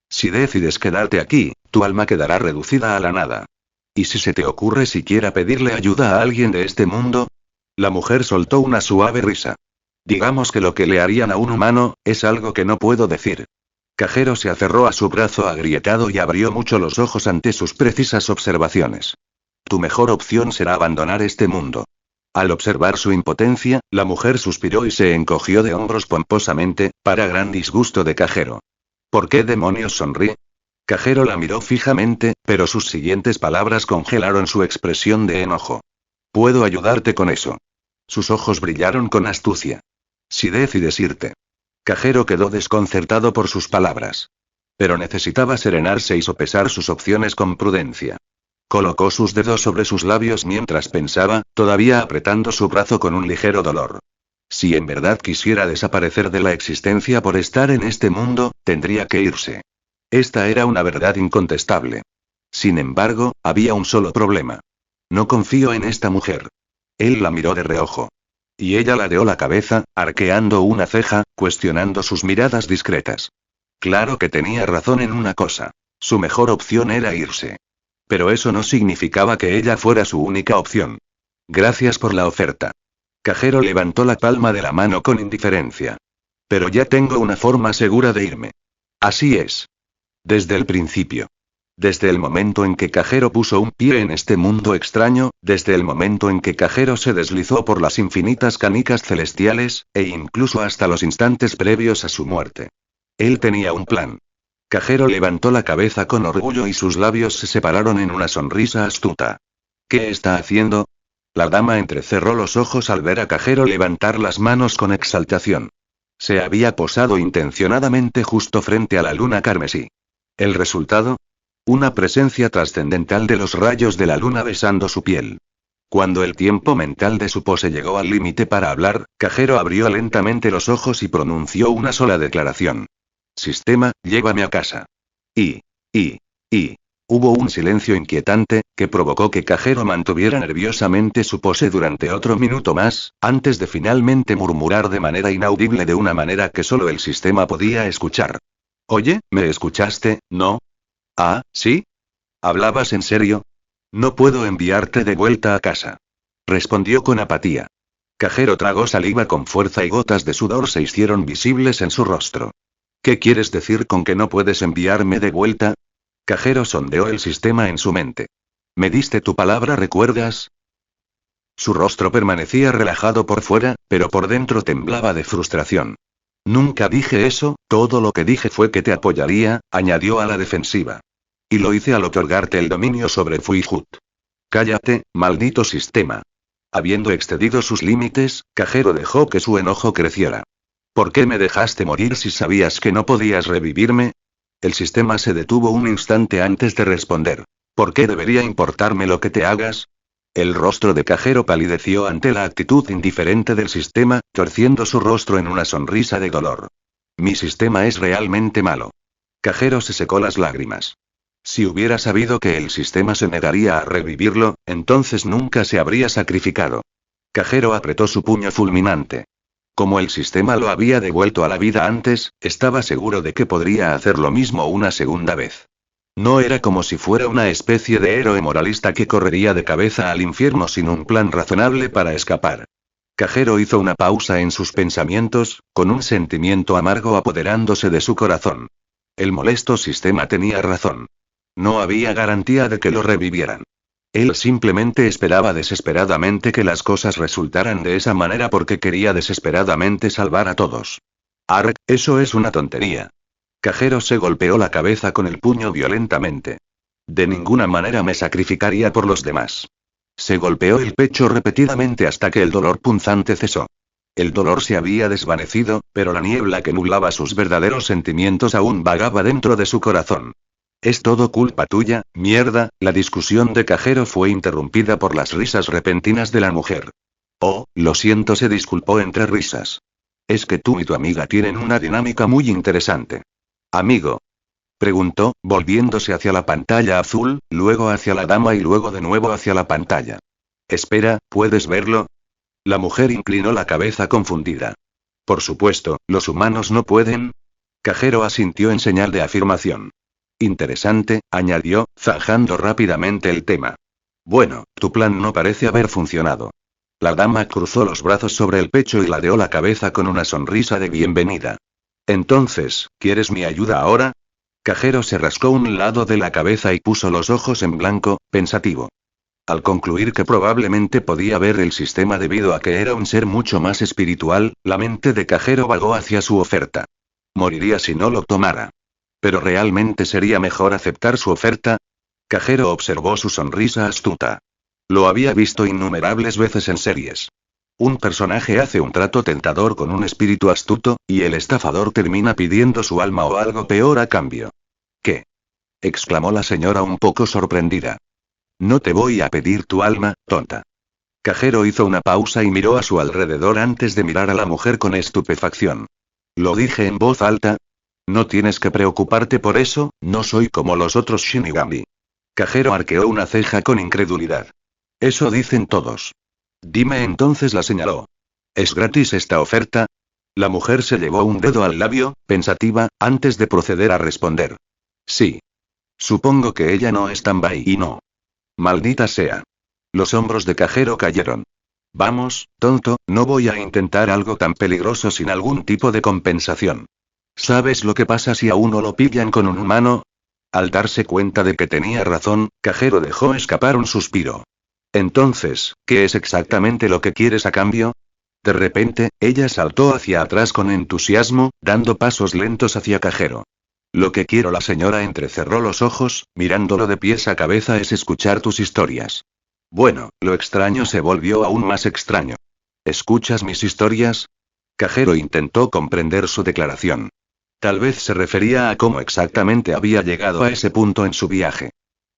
Si decides quedarte aquí, tu alma quedará reducida a la nada. ¿Y si se te ocurre siquiera pedirle ayuda a alguien de este mundo? La mujer soltó una suave risa. Digamos que lo que le harían a un humano, es algo que no puedo decir. Cajero se aferró a su brazo agrietado y abrió mucho los ojos ante sus precisas observaciones. Tu mejor opción será abandonar este mundo. Al observar su impotencia, la mujer suspiró y se encogió de hombros pomposamente, para gran disgusto de Cajero. ¿Por qué demonios sonríe? Cajero la miró fijamente, pero sus siguientes palabras congelaron su expresión de enojo. Puedo ayudarte con eso. Sus ojos brillaron con astucia. Si decides irte. Cajero quedó desconcertado por sus palabras. Pero necesitaba serenarse y sopesar sus opciones con prudencia. Colocó sus dedos sobre sus labios mientras pensaba, todavía apretando su brazo con un ligero dolor. Si en verdad quisiera desaparecer de la existencia por estar en este mundo, tendría que irse. Esta era una verdad incontestable. Sin embargo, había un solo problema. No confío en esta mujer. Él la miró de reojo. Y ella ladeó la cabeza, arqueando una ceja, cuestionando sus miradas discretas. Claro que tenía razón en una cosa. Su mejor opción era irse. Pero eso no significaba que ella fuera su única opción. Gracias por la oferta. Cajero levantó la palma de la mano con indiferencia. Pero ya tengo una forma segura de irme. Así es. Desde el principio. Desde el momento en que Cajero puso un pie en este mundo extraño, desde el momento en que Cajero se deslizó por las infinitas canicas celestiales, e incluso hasta los instantes previos a su muerte. Él tenía un plan. Cajero levantó la cabeza con orgullo y sus labios se separaron en una sonrisa astuta. ¿Qué está haciendo? La dama entrecerró los ojos al ver a Cajero levantar las manos con exaltación. Se había posado intencionadamente justo frente a la luna carmesí. ¿El resultado? Una presencia trascendental de los rayos de la luna besando su piel. Cuando el tiempo mental de su pose llegó al límite para hablar, Cajero abrió lentamente los ojos y pronunció una sola declaración. Sistema, llévame a casa. Y. Hubo un silencio inquietante, que provocó que Cajero mantuviera nerviosamente su pose durante otro minuto más, antes de finalmente murmurar de manera inaudible de una manera que solo el sistema podía escuchar. Oye, ¿me escuchaste, no? Ah, ¿sí? ¿Hablabas en serio? No puedo enviarte de vuelta a casa. Respondió con apatía. Cajero tragó saliva con fuerza y gotas de sudor se hicieron visibles en su rostro. ¿Qué quieres decir con que no puedes enviarme de vuelta? Cajero sondeó el sistema en su mente. ¿Me diste tu palabra, recuerdas? Su rostro permanecía relajado por fuera, pero por dentro temblaba de frustración. Nunca dije eso, todo lo que dije fue que te apoyaría, añadió a la defensiva. Y lo hice al otorgarte el dominio sobre Fuihut. Cállate, maldito sistema. Habiendo excedido sus límites, Cajero dejó que su enojo creciera. ¿Por qué me dejaste morir si sabías que no podías revivirme? El sistema se detuvo un instante antes de responder. ¿Por qué debería importarme lo que te hagas? El rostro de Cajero palideció ante la actitud indiferente del sistema, torciendo su rostro en una sonrisa de dolor. Mi sistema es realmente malo. Cajero se secó las lágrimas. Si hubiera sabido que el sistema se negaría a revivirlo, entonces nunca se habría sacrificado. Cajero apretó su puño fulminante. Como el sistema lo había devuelto a la vida antes, estaba seguro de que podría hacer lo mismo una segunda vez. No era como si fuera una especie de héroe moralista que correría de cabeza al infierno sin un plan razonable para escapar. Cajero hizo una pausa en sus pensamientos, con un sentimiento amargo apoderándose de su corazón. El molesto sistema tenía razón. No había garantía de que lo revivieran. Él simplemente esperaba desesperadamente que las cosas resultaran de esa manera porque quería desesperadamente salvar a todos. Ark, eso es una tontería. Cajero se golpeó la cabeza con el puño violentamente. De ninguna manera me sacrificaría por los demás. Se golpeó el pecho repetidamente hasta que el dolor punzante cesó. El dolor se había desvanecido, pero la niebla que nublaba sus verdaderos sentimientos aún vagaba dentro de su corazón. Es todo culpa tuya, mierda. La discusión de Cajero fue interrumpida por las risas repentinas de la mujer. Oh, lo siento, se disculpó entre risas. Es que tú y tu amiga tienen una dinámica muy interesante. Amigo. Preguntó, volviéndose hacia la pantalla azul, luego hacia la dama y luego de nuevo hacia la pantalla. Espera, ¿puedes verlo? La mujer inclinó la cabeza confundida. Por supuesto, ¿los humanos no pueden? Cajero asintió en señal de afirmación. Interesante, añadió, zanjando rápidamente el tema. Bueno, tu plan no parece haber funcionado. La dama cruzó los brazos sobre el pecho y ladeó la cabeza con una sonrisa de bienvenida. Entonces, ¿quieres mi ayuda ahora? Cajero se rascó un lado de la cabeza y puso los ojos en blanco, pensativo. Al concluir que probablemente podía ver el sistema debido a que era un ser mucho más espiritual, la mente de Cajero vagó hacia su oferta. Moriría si no lo tomara. ¿Pero realmente sería mejor aceptar su oferta? Cajero observó su sonrisa astuta. Lo había visto innumerables veces en series. Un personaje hace un trato tentador con un espíritu astuto, y el estafador termina pidiendo su alma o algo peor a cambio. ¿Qué? Exclamó la señora un poco sorprendida. No te voy a pedir tu alma, tonta. Cajero hizo una pausa y miró a su alrededor antes de mirar a la mujer con estupefacción. Lo dije en voz alta. No tienes que preocuparte por eso, no soy como los otros Shinigami. Cajero arqueó una ceja con incredulidad. Eso dicen todos. Dime entonces, la señaló. ¿Es gratis esta oferta? La mujer se llevó un dedo al labio, pensativa, antes de proceder a responder. Sí. Supongo que ella no es tan y no. Maldita sea. Los hombros de Cajero cayeron. Vamos, tonto, no voy a intentar algo tan peligroso sin algún tipo de compensación. ¿Sabes lo que pasa si a uno lo pillan con un humano? Al darse cuenta de que tenía razón, Cajero dejó escapar un suspiro. Entonces, ¿qué es exactamente lo que quieres a cambio? De repente, ella saltó hacia atrás con entusiasmo, dando pasos lentos hacia Cajero. Lo que quiero, la señora entrecerró los ojos, mirándolo de pies a cabeza, es escuchar tus historias. Bueno, lo extraño se volvió aún más extraño. ¿Escuchas mis historias? Cajero intentó comprender su declaración. Tal vez se refería a cómo exactamente había llegado a ese punto en su viaje.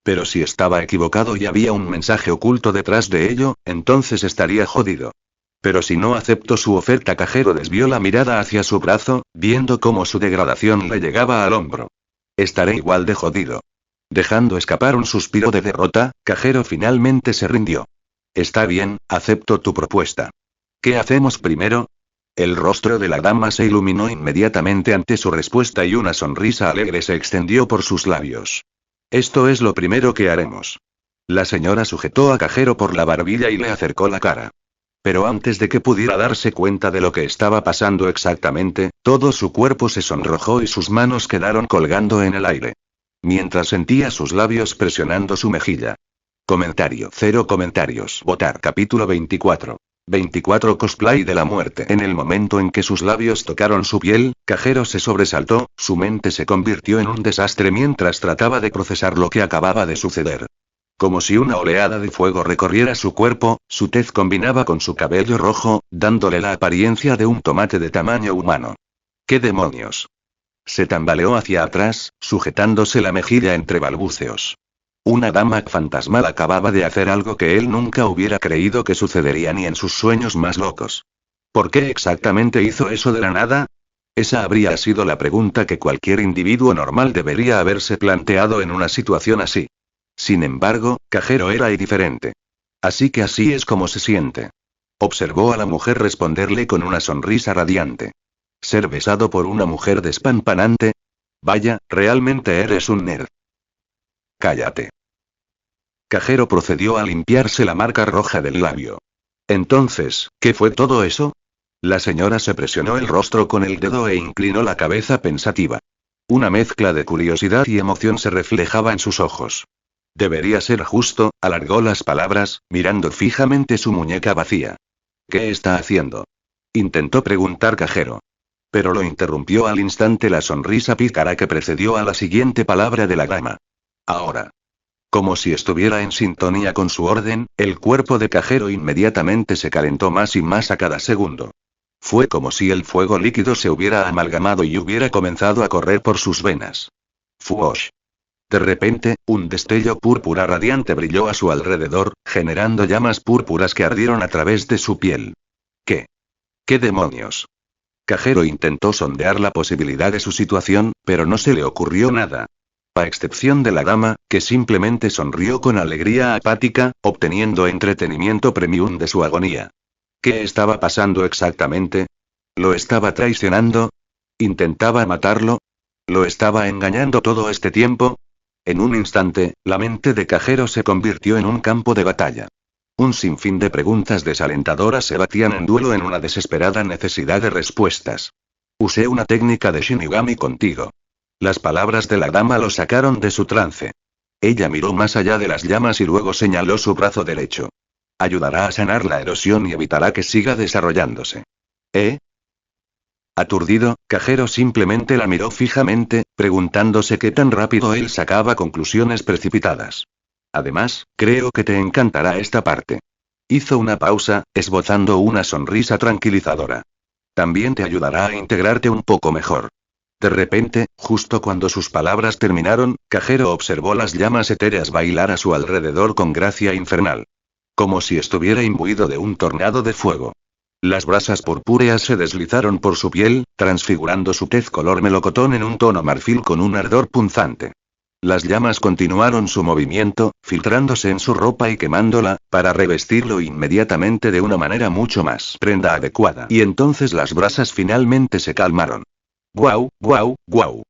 Pero si estaba equivocado y había un mensaje oculto detrás de ello, entonces estaría jodido. Pero si no aceptó su oferta, Cajero desvió la mirada hacia su brazo, viendo cómo su degradación le llegaba al hombro. Estaré igual de jodido. Dejando escapar un suspiro de derrota, Cajero finalmente se rindió. Está bien, acepto tu propuesta. ¿Qué hacemos primero? El rostro de la dama se iluminó inmediatamente ante su respuesta y una sonrisa alegre se extendió por sus labios. Esto es lo primero que haremos. La señora sujetó a Cajero por la barbilla y le acercó la cara. Pero antes de que pudiera darse cuenta de lo que estaba pasando exactamente, todo su cuerpo se sonrojó y sus manos quedaron colgando en el aire. Mientras sentía sus labios presionando su mejilla. Comentario. 0 comentarios. Votar. Capítulo 24. 24 Cosplay de la muerte. En el momento en que sus labios tocaron su piel, Cajero se sobresaltó, su mente se convirtió en un desastre mientras trataba de procesar lo que acababa de suceder. Como si una oleada de fuego recorriera su cuerpo, su tez combinaba con su cabello rojo, dándole la apariencia de un tomate de tamaño humano. ¿Qué demonios? Se tambaleó hacia atrás, sujetándose la mejilla entre balbuceos. Una dama fantasmal acababa de hacer algo que él nunca hubiera creído que sucedería ni en sus sueños más locos. ¿Por qué exactamente hizo eso de la nada? Esa habría sido la pregunta que cualquier individuo normal debería haberse planteado en una situación así. Sin embargo, Cajero era diferente. Así que así es como se siente. Observó a la mujer responderle con una sonrisa radiante. ¿Ser besado por una mujer despampanante? Vaya, realmente eres un nerd. Cállate. Cajero procedió a limpiarse la marca roja del labio. Entonces, ¿qué fue todo eso? La señora se presionó el rostro con el dedo e inclinó la cabeza pensativa. Una mezcla de curiosidad y emoción se reflejaba en sus ojos. Debería ser justo, alargó las palabras, mirando fijamente su muñeca vacía. ¿Qué está haciendo? Intentó preguntar Cajero. Pero lo interrumpió al instante la sonrisa pícara que precedió a la siguiente palabra de la dama. Ahora. Como si estuviera en sintonía con su orden, el cuerpo de Cajero inmediatamente se calentó más y más a cada segundo. Fue como si el fuego líquido se hubiera amalgamado y hubiera comenzado a correr por sus venas. Fuosh. De repente, un destello púrpura radiante brilló a su alrededor, generando llamas púrpuras que ardieron a través de su piel. ¿Qué? ¿Qué demonios? Cajero intentó sondear la posibilidad de su situación, pero no se le ocurrió nada. A excepción de la dama, que simplemente sonrió con alegría apática, obteniendo entretenimiento premium de su agonía. ¿Qué estaba pasando exactamente? ¿Lo estaba traicionando? ¿Intentaba matarlo? ¿Lo estaba engañando todo este tiempo? En un instante, la mente de Cajero se convirtió en un campo de batalla. Un sinfín de preguntas desalentadoras se batían en duelo en una desesperada necesidad de respuestas. Usé una técnica de Shinigami contigo. Las palabras de la dama lo sacaron de su trance. Ella miró más allá de las llamas y luego señaló su brazo derecho. Ayudará a sanar la erosión y evitará que siga desarrollándose. ¿Eh? Aturdido, Cajero simplemente la miró fijamente, preguntándose qué tan rápido él sacaba conclusiones precipitadas. Además, creo que te encantará esta parte. Hizo una pausa, esbozando una sonrisa tranquilizadora. También te ayudará a integrarte un poco mejor. De repente, justo cuando sus palabras terminaron, Cajero observó las llamas etéreas bailar a su alrededor con gracia infernal. Como si estuviera imbuido de un tornado de fuego. Las brasas purpúreas se deslizaron por su piel, transfigurando su tez color melocotón en un tono marfil con un ardor punzante. Las llamas continuaron su movimiento, filtrándose en su ropa y quemándola, para revestirlo inmediatamente de una manera mucho más prenda adecuada. Y entonces las brasas finalmente se calmaron. ¡Guau, guau, guau!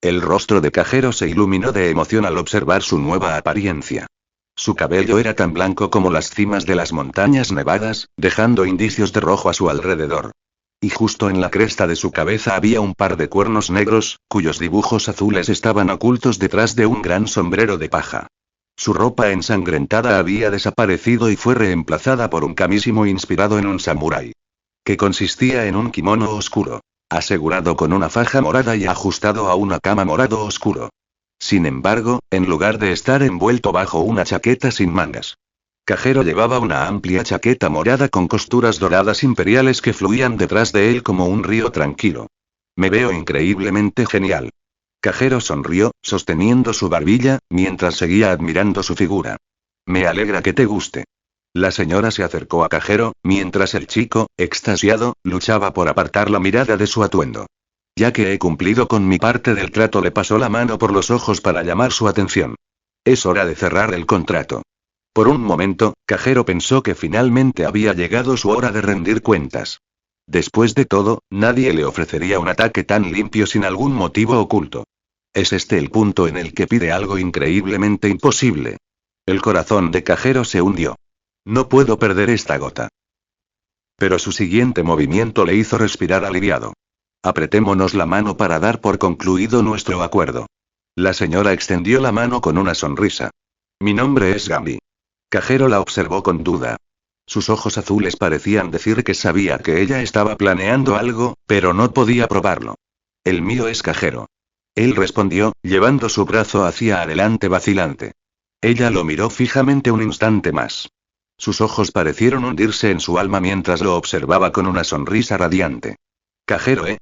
El rostro de Cajero se iluminó de emoción al observar su nueva apariencia. Su cabello era tan blanco como las cimas de las montañas nevadas, dejando indicios de rojo a su alrededor. Y justo en la cresta de su cabeza había un par de cuernos negros, cuyos dibujos azules estaban ocultos detrás de un gran sombrero de paja. Su ropa ensangrentada había desaparecido y fue reemplazada por un camisimo inspirado en un samurái. Que consistía en un kimono oscuro, asegurado con una faja morada y ajustado a una cama morado oscuro. Sin embargo, en lugar de estar envuelto bajo una chaqueta sin mangas, Cajero llevaba una amplia chaqueta morada con costuras doradas imperiales que fluían detrás de él como un río tranquilo. Me veo increíblemente genial. Cajero sonrió, sosteniendo su barbilla, mientras seguía admirando su figura. Me alegra que te guste. La señora se acercó a Cajero, mientras el chico, extasiado, luchaba por apartar la mirada de su atuendo. Ya que he cumplido con mi parte del trato, le pasó la mano por los ojos para llamar su atención. Es hora de cerrar el contrato. Por un momento, Cajero pensó que finalmente había llegado su hora de rendir cuentas. Después de todo, nadie le ofrecería un ataque tan limpio sin algún motivo oculto. Es este el punto en el que pide algo increíblemente imposible. El corazón de Cajero se hundió. No puedo perder esta gota. Pero su siguiente movimiento le hizo respirar aliviado. Apretémonos la mano para dar por concluido nuestro acuerdo. La señora extendió la mano con una sonrisa. Mi nombre es Gambi. Cajero la observó con duda. Sus ojos azules parecían decir que sabía que ella estaba planeando algo, pero no podía probarlo. El mío es Cajero. Él respondió, llevando su brazo hacia adelante vacilante. Ella lo miró fijamente un instante más. Sus ojos parecieron hundirse en su alma mientras lo observaba con una sonrisa radiante. Cajero, ¿eh?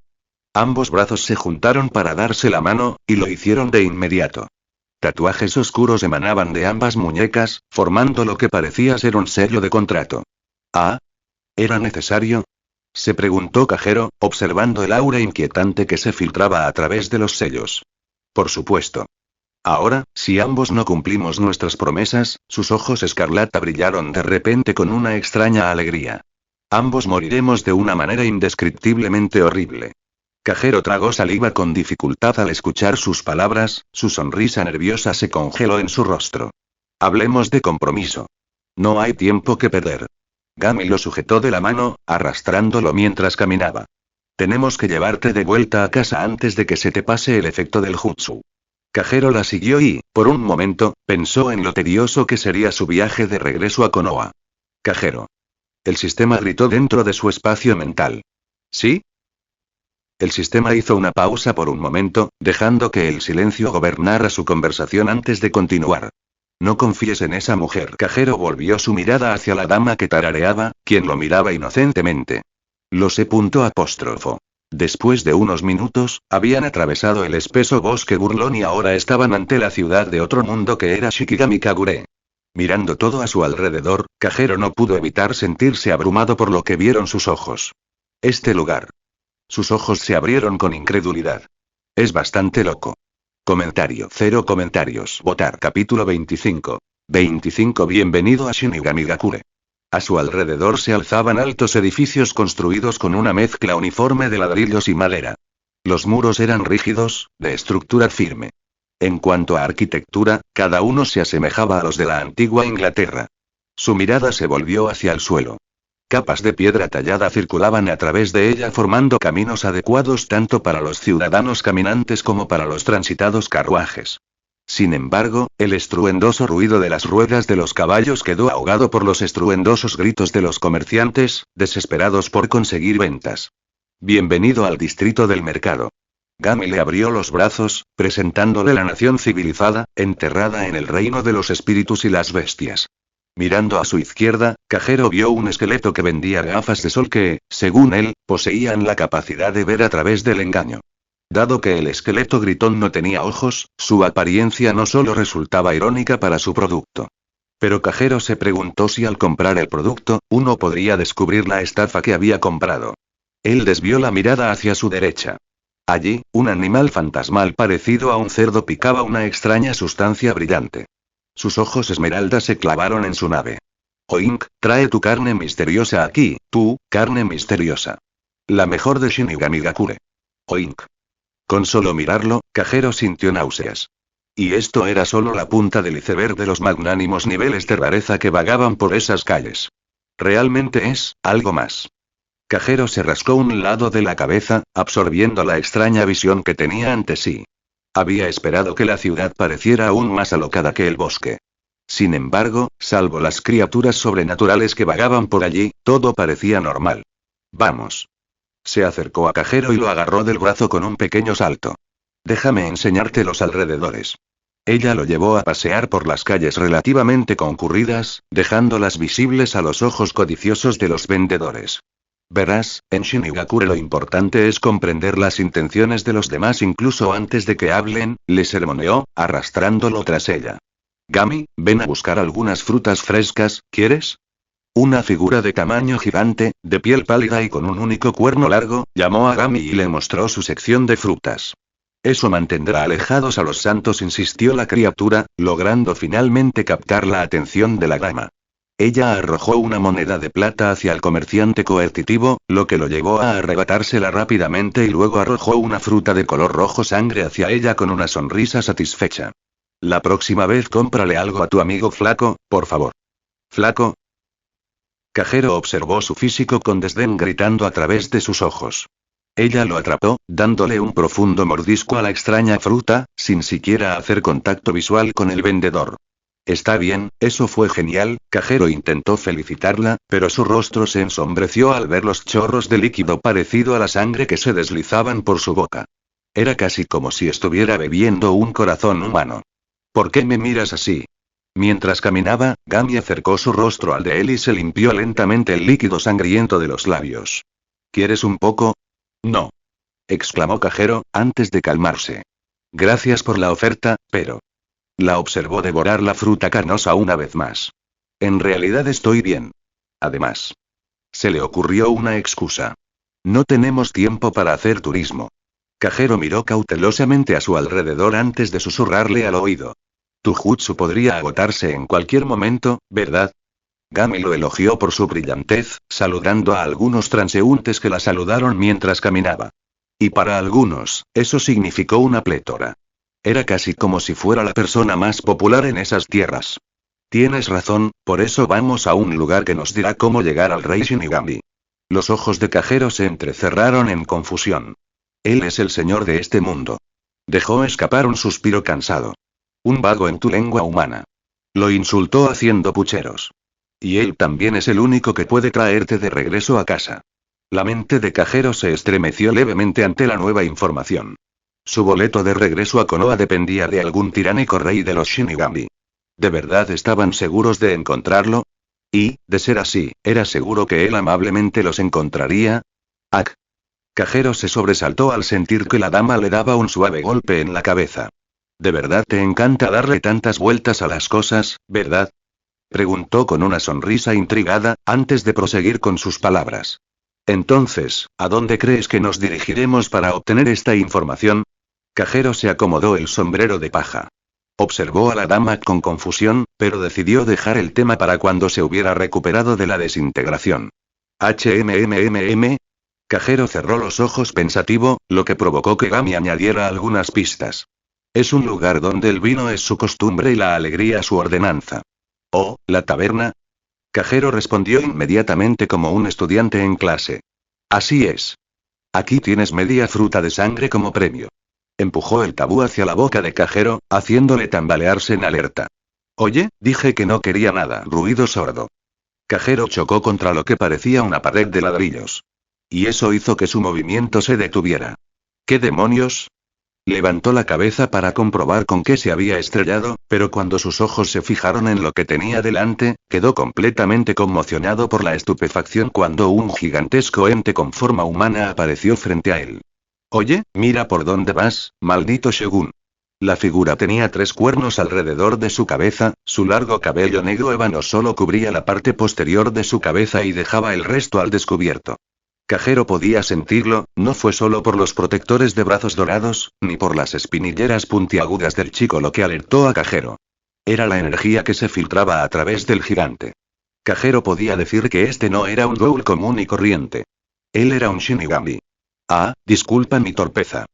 Ambos brazos se juntaron para darse la mano, y lo hicieron de inmediato. Tatuajes oscuros emanaban de ambas muñecas, formando lo que parecía ser un sello de contrato. ¿Ah? ¿Era necesario? Se preguntó Cajero, observando el aura inquietante que se filtraba a través de los sellos. Por supuesto. Ahora, si ambos no cumplimos nuestras promesas, sus ojos escarlata brillaron de repente con una extraña alegría. Ambos moriremos de una manera indescriptiblemente horrible. Cajero tragó saliva con dificultad al escuchar sus palabras, su sonrisa nerviosa se congeló en su rostro. Hablemos de compromiso. No hay tiempo que perder. Gami lo sujetó de la mano, arrastrándolo mientras caminaba. Tenemos que llevarte de vuelta a casa antes de que se te pase el efecto del jutsu. Cajero la siguió y, por un momento, pensó en lo tedioso que sería su viaje de regreso a Konoha. Cajero. El sistema gritó dentro de su espacio mental. ¿Sí? El sistema hizo una pausa por un momento, dejando que el silencio gobernara su conversación antes de continuar. No confíes en esa mujer. Cajero volvió su mirada hacia la dama que tarareaba, quien lo miraba inocentemente. Lo sé. Después de unos minutos, habían atravesado el espeso bosque burlón y ahora estaban ante la ciudad de otro mundo que era Shikigami Kagure. Mirando todo a su alrededor, Cajero no pudo evitar sentirse abrumado por lo que vieron sus ojos. Este lugar. Sus ojos se abrieron con incredulidad. Es bastante loco. Comentario. 0 comentarios. Votar. Capítulo 25. 25. Bienvenido a Shinigamigakure. A su alrededor se alzaban altos edificios construidos con una mezcla uniforme de ladrillos y madera. Los muros eran rígidos, de estructura firme. En cuanto a arquitectura, cada uno se asemejaba a los de la antigua Inglaterra. Su mirada se volvió hacia el suelo. Capas de piedra tallada circulaban a través de ella formando caminos adecuados tanto para los ciudadanos caminantes como para los transitados carruajes. Sin embargo, el estruendoso ruido de las ruedas de los caballos quedó ahogado por los estruendosos gritos de los comerciantes, desesperados por conseguir ventas. Bienvenido al distrito del mercado. Gami le abrió los brazos, presentándole la nación civilizada, enterrada en el reino de los espíritus y las bestias. Mirando a su izquierda, Cajero vio un esqueleto que vendía gafas de sol que, según él, poseían la capacidad de ver a través del engaño. Dado que el esqueleto gritón no tenía ojos, su apariencia no solo resultaba irónica para su producto. Pero Cajero se preguntó si al comprar el producto, uno podría descubrir la estafa que había comprado. Él desvió la mirada hacia su derecha. Allí, un animal fantasmal parecido a un cerdo picaba una extraña sustancia brillante. Sus ojos esmeralda se clavaron en su nave. Oink, trae tu carne misteriosa aquí, tú, carne misteriosa. La mejor de Shinigamigakure. Oink. Con solo mirarlo, Cajero sintió náuseas. Y esto era solo la punta del iceberg de los magnánimos niveles de rareza que vagaban por esas calles. Realmente es algo más. Cajero se rascó un lado de la cabeza, absorbiendo la extraña visión que tenía ante sí. Había esperado que la ciudad pareciera aún más alocada que el bosque. Sin embargo, salvo las criaturas sobrenaturales que vagaban por allí, todo parecía normal. Vamos. Se acercó a Cajero y lo agarró del brazo con un pequeño salto. Déjame enseñarte los alrededores. Ella lo llevó a pasear por las calles relativamente concurridas, dejándolas visibles a los ojos codiciosos de los vendedores. Verás, en Shinigakure lo importante es comprender las intenciones de los demás incluso antes de que hablen, le sermoneó, arrastrándolo tras ella. Gami, ven a buscar algunas frutas frescas, ¿quieres? Una figura de tamaño gigante, de piel pálida y con un único cuerno largo, llamó a Gami y le mostró su sección de frutas. Eso mantendrá alejados a los santos, insistió la criatura, logrando finalmente captar la atención de la dama. Ella arrojó una moneda de plata hacia el comerciante coercitivo, lo que lo llevó a arrebatársela rápidamente y luego arrojó una fruta de color rojo sangre hacia ella con una sonrisa satisfecha. La próxima vez cómprale algo a tu amigo flaco, por favor. ¿Flaco? Cajero observó su físico con desdén gritando a través de sus ojos. Ella lo atrapó, dándole un profundo mordisco a la extraña fruta, sin siquiera hacer contacto visual con el vendedor. Está bien, eso fue genial, Cajero intentó felicitarla, pero su rostro se ensombreció al ver los chorros de líquido parecido a la sangre que se deslizaban por su boca. Era casi como si estuviera bebiendo un corazón humano. ¿Por qué me miras así? Mientras caminaba, Gami acercó su rostro al de él y se limpió lentamente el líquido sangriento de los labios. ¿Quieres un poco? No. Exclamó Cajero, antes de calmarse. Gracias por la oferta, pero... La observó devorar la fruta carnosa una vez más. En realidad estoy bien. Además. Se le ocurrió una excusa. No tenemos tiempo para hacer turismo. Cajero miró cautelosamente a su alrededor antes de susurrarle al oído. Tu jutsu podría agotarse en cualquier momento, ¿verdad? Gami lo elogió por su brillantez, saludando a algunos transeúntes que la saludaron mientras caminaba. Y para algunos, eso significó una plétora. Era casi como si fuera la persona más popular en esas tierras. Tienes razón, por eso vamos a un lugar que nos dirá cómo llegar al rey Shinigami. Los ojos de Cajero se entrecerraron en confusión. Él es el señor de este mundo. Dejó escapar un suspiro cansado. Un vago en tu lengua humana. Lo insultó haciendo pucheros. Y él también es el único que puede traerte de regreso a casa. La mente de Cajero se estremeció levemente ante la nueva información. Su boleto de regreso a Konoha dependía de algún tiránico rey de los Shinigami. ¿De verdad estaban seguros de encontrarlo? Y, de ser así, ¿era seguro que él amablemente los encontraría? ¡Ac! Cajero se sobresaltó al sentir que la dama le daba un suave golpe en la cabeza. ¿De verdad te encanta darle tantas vueltas a las cosas, verdad? Preguntó con una sonrisa intrigada, antes de proseguir con sus palabras. Entonces, ¿a dónde crees que nos dirigiremos para obtener esta información? Kajero se acomodó el sombrero de paja. Observó a la dama con confusión, pero decidió dejar el tema para cuando se hubiera recuperado de la desintegración. HMMMM. Kajero cerró los ojos pensativo, lo que provocó que Gami añadiera algunas pistas. Es un lugar donde el vino es su costumbre y la alegría su ordenanza. ¿Oh, la taberna? Kajero respondió inmediatamente como un estudiante en clase. Así es. Aquí tienes media fruta de sangre como premio. Empujó el tabú hacia la boca de Kajero, haciéndole tambalearse en alerta. Oye, dije que no quería nada. Ruido sordo. Kajero chocó contra lo que parecía una pared de ladrillos. Y eso hizo que su movimiento se detuviera. ¿Qué demonios? Levantó la cabeza para comprobar con qué se había estrellado, pero cuando sus ojos se fijaron en lo que tenía delante, quedó completamente conmocionado por la estupefacción cuando un gigantesco ente con forma humana apareció frente a él. Oye, mira por dónde vas, maldito Shogun. La figura tenía 3 cuernos alrededor de su cabeza, su largo cabello negro ébano solo cubría la parte posterior de su cabeza y dejaba el resto al descubierto. Kajero podía sentirlo, no fue solo por los protectores de brazos dorados, ni por las espinilleras puntiagudas del chico lo que alertó a Kajero. Era la energía que se filtraba a través del gigante. Kajero podía decir que este no era un ghoul común y corriente. Él era un Shinigami. Ah, disculpa mi torpeza.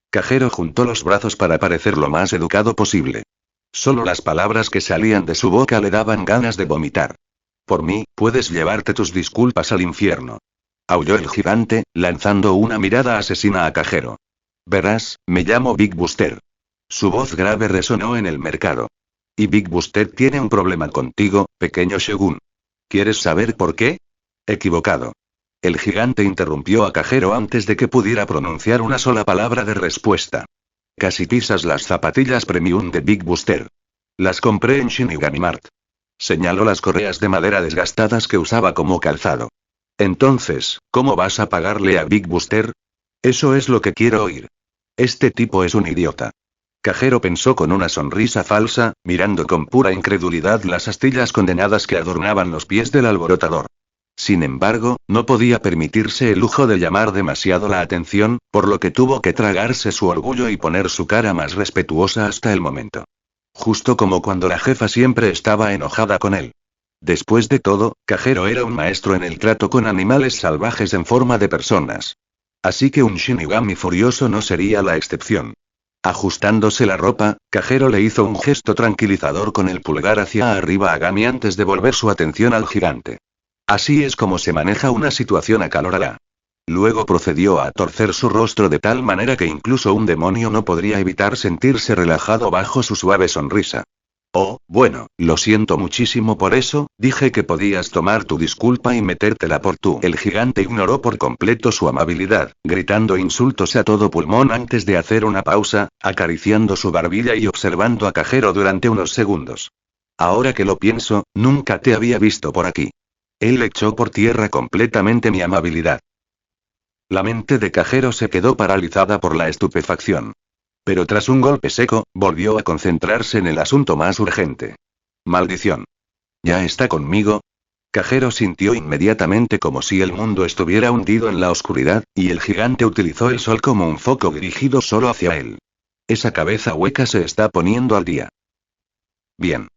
Kajero juntó los brazos para parecer lo más educado posible. Solo las palabras que salían de su boca le daban ganas de vomitar. Por mí, puedes llevarte tus disculpas al infierno. Aulló el gigante, lanzando una mirada asesina a Kajero. Verás, me llamo Big Buster. Su voz grave resonó en el mercado. Y Big Buster tiene un problema contigo, pequeño Shogun. ¿Quieres saber por qué? Equivocado. El gigante interrumpió a Kajero antes de que pudiera pronunciar una sola palabra de respuesta. Casi pisas las zapatillas premium de Big Buster. Las compré en Shinigami Mart. Señaló las correas de madera desgastadas que usaba como calzado. Entonces, ¿cómo vas a pagarle a Big Buster? Eso es lo que quiero oír. Este tipo es un idiota. Kajero pensó con una sonrisa falsa, mirando con pura incredulidad las astillas condenadas que adornaban los pies del alborotador. Sin embargo, no podía permitirse el lujo de llamar demasiado la atención, por lo que tuvo que tragarse su orgullo y poner su cara más respetuosa hasta el momento. Justo como cuando la jefa siempre estaba enojada con él. Después de todo, Kajero era un maestro en el trato con animales salvajes en forma de personas. Así que un Shinigami furioso no sería la excepción. Ajustándose la ropa, Kajero le hizo un gesto tranquilizador con el pulgar hacia arriba a Gami antes de volver su atención al gigante. Así es como se maneja una situación acalorada. Luego procedió a torcer su rostro de tal manera que incluso un demonio no podría evitar sentirse relajado bajo su suave sonrisa. Oh, bueno, lo siento muchísimo por eso, dije que podías tomar tu disculpa y metértela por tú. El gigante ignoró por completo su amabilidad, gritando insultos a todo pulmón antes de hacer una pausa, acariciando su barbilla y observando a Kajero durante unos segundos. Ahora que lo pienso, nunca te había visto por aquí. Él echó por tierra completamente mi amabilidad. La mente de Kajero se quedó paralizada por la estupefacción. Pero tras un golpe seco, volvió a concentrarse en el asunto más urgente. Maldición. ¿Ya está conmigo? Kajero sintió inmediatamente como si el mundo estuviera hundido en la oscuridad, y el gigante utilizó el sol como un foco dirigido solo hacia él. Esa cabeza hueca se está poniendo al día. Bien.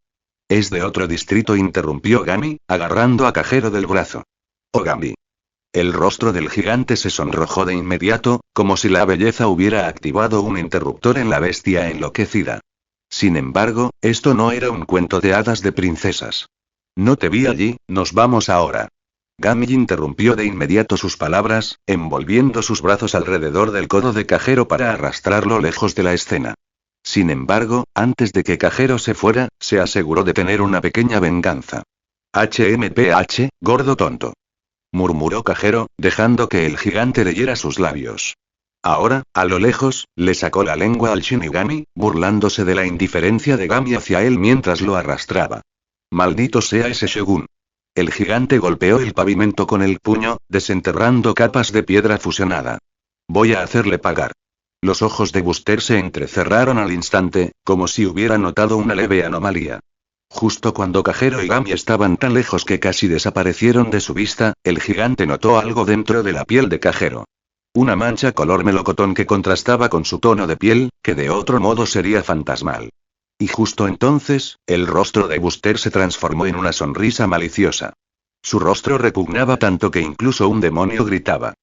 Es de otro distrito, interrumpió Gami, agarrando a Kajero del brazo. Oh Gami. El rostro del gigante se sonrojó de inmediato, como si la belleza hubiera activado un interruptor en la bestia enloquecida. Sin embargo, esto no era un cuento de hadas de princesas. No te vi allí, nos vamos ahora. Gami interrumpió de inmediato sus palabras, envolviendo sus brazos alrededor del codo de Kajero para arrastrarlo lejos de la escena. Sin embargo, antes de que Kajero se fuera, se aseguró de tener una pequeña venganza. HMPH, gordo tonto. Murmuró Kajero, dejando que el gigante leyera sus labios. Ahora, a lo lejos, le sacó la lengua al Shinigami, burlándose de la indiferencia de Gami hacia él mientras lo arrastraba. Maldito sea ese Shogun. El gigante golpeó el pavimento con el puño, desenterrando capas de piedra fusionada. Voy a hacerle pagar. Los ojos de Buster se entrecerraron al instante, como si hubiera notado una leve anomalía. Justo cuando Kajero y Gami estaban tan lejos que casi desaparecieron de su vista, el gigante notó algo dentro de la piel de Kajero. Una mancha color melocotón que contrastaba con su tono de piel, que de otro modo sería fantasmal. Y justo entonces, el rostro de Buster se transformó en una sonrisa maliciosa. Su rostro repugnaba tanto que incluso un demonio gritaba.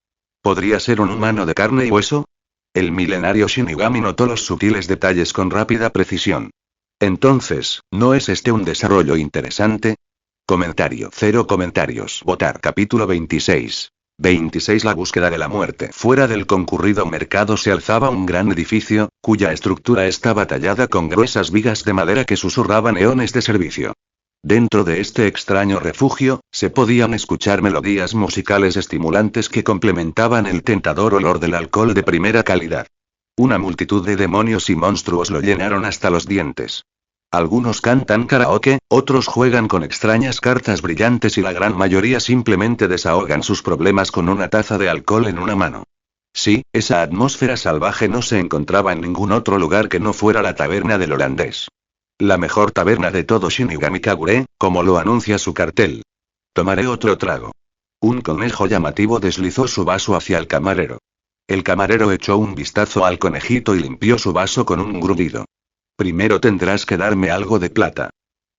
¿Podría ser un humano de carne y hueso? El milenario Shinigami notó los sutiles detalles con rápida precisión. Entonces, ¿no es este un desarrollo interesante? Comentario. Cero comentarios. Votar. Capítulo 26. 26. La búsqueda de la muerte. Fuera del concurrido mercado se alzaba un gran edificio, cuya estructura estaba tallada con gruesas vigas de madera que susurraban eones de servicio. Dentro de este extraño refugio, se podían escuchar melodías musicales estimulantes que complementaban el tentador olor del alcohol de primera calidad. Una multitud de demonios y monstruos lo llenaron hasta los dientes. Algunos cantan karaoke, otros juegan con extrañas cartas brillantes y la gran mayoría simplemente desahogan sus problemas con una taza de alcohol en una mano. Sí, esa atmósfera salvaje no se encontraba en ningún otro lugar que no fuera la taberna del holandés. La mejor taberna de todo Shinigami Kagure, como lo anuncia su cartel. Tomaré otro trago. Un conejo llamativo deslizó su vaso hacia el camarero. El camarero echó un vistazo al conejito y limpió su vaso con un gruñido. Primero tendrás que darme algo de plata.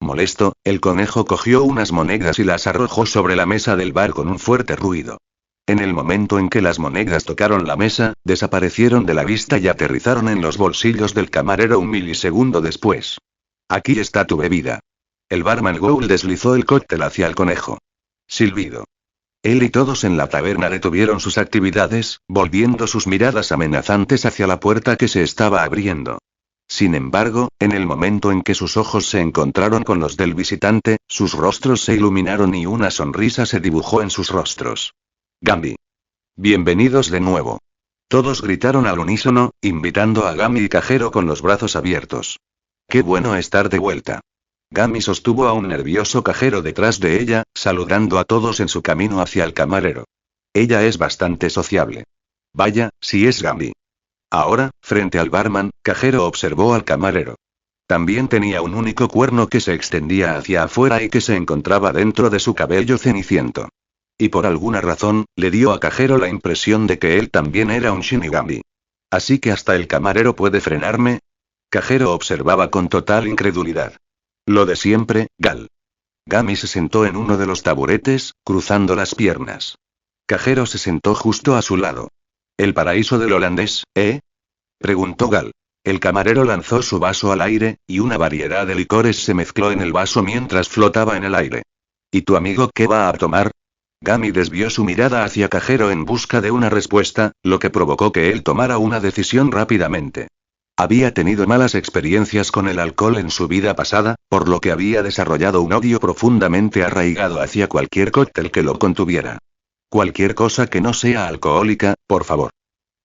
Molesto, el conejo cogió unas monedas y las arrojó sobre la mesa del bar con un fuerte ruido. En el momento en que las monedas tocaron la mesa, desaparecieron de la vista y aterrizaron en los bolsillos del camarero un milisegundo después. Aquí está tu bebida. El barman Gould deslizó el cóctel hacia el conejo. Silbido. Él y todos en la taberna detuvieron sus actividades, volviendo sus miradas amenazantes hacia la puerta que se estaba abriendo. Sin embargo, en el momento en que sus ojos se encontraron con los del visitante, sus rostros se iluminaron y una sonrisa se dibujó en sus rostros. Gami. Bienvenidos de nuevo. Todos gritaron al unísono, invitando a Gami y Cajero con los brazos abiertos. Qué bueno estar de vuelta. Gami sostuvo a un nervioso Cajero detrás de ella, saludando a todos en su camino hacia el camarero. Ella es bastante sociable. Vaya, si es Gami. Ahora, frente al barman, Cajero observó al camarero. También tenía un único cuerno que se extendía hacia afuera y que se encontraba dentro de su cabello ceniciento. Y por alguna razón, le dio a Cajero la impresión de que él también era un Shinigami. Así que hasta el camarero puede frenarme. Cajero observaba con total incredulidad. Lo de siempre, Gal. Gami se sentó en uno de los taburetes, cruzando las piernas. Cajero se sentó justo a su lado. ¿El paraíso del holandés, eh? Preguntó Gal. El camarero lanzó su vaso al aire, y una variedad de licores se mezcló en el vaso mientras flotaba en el aire. ¿Y tu amigo qué va a tomar? Gami desvió su mirada hacia Cajero en busca de una respuesta, lo que provocó que él tomara una decisión rápidamente. Había tenido malas experiencias con el alcohol en su vida pasada, por lo que había desarrollado un odio profundamente arraigado hacia cualquier cóctel que lo contuviera. Cualquier cosa que no sea alcohólica, por favor.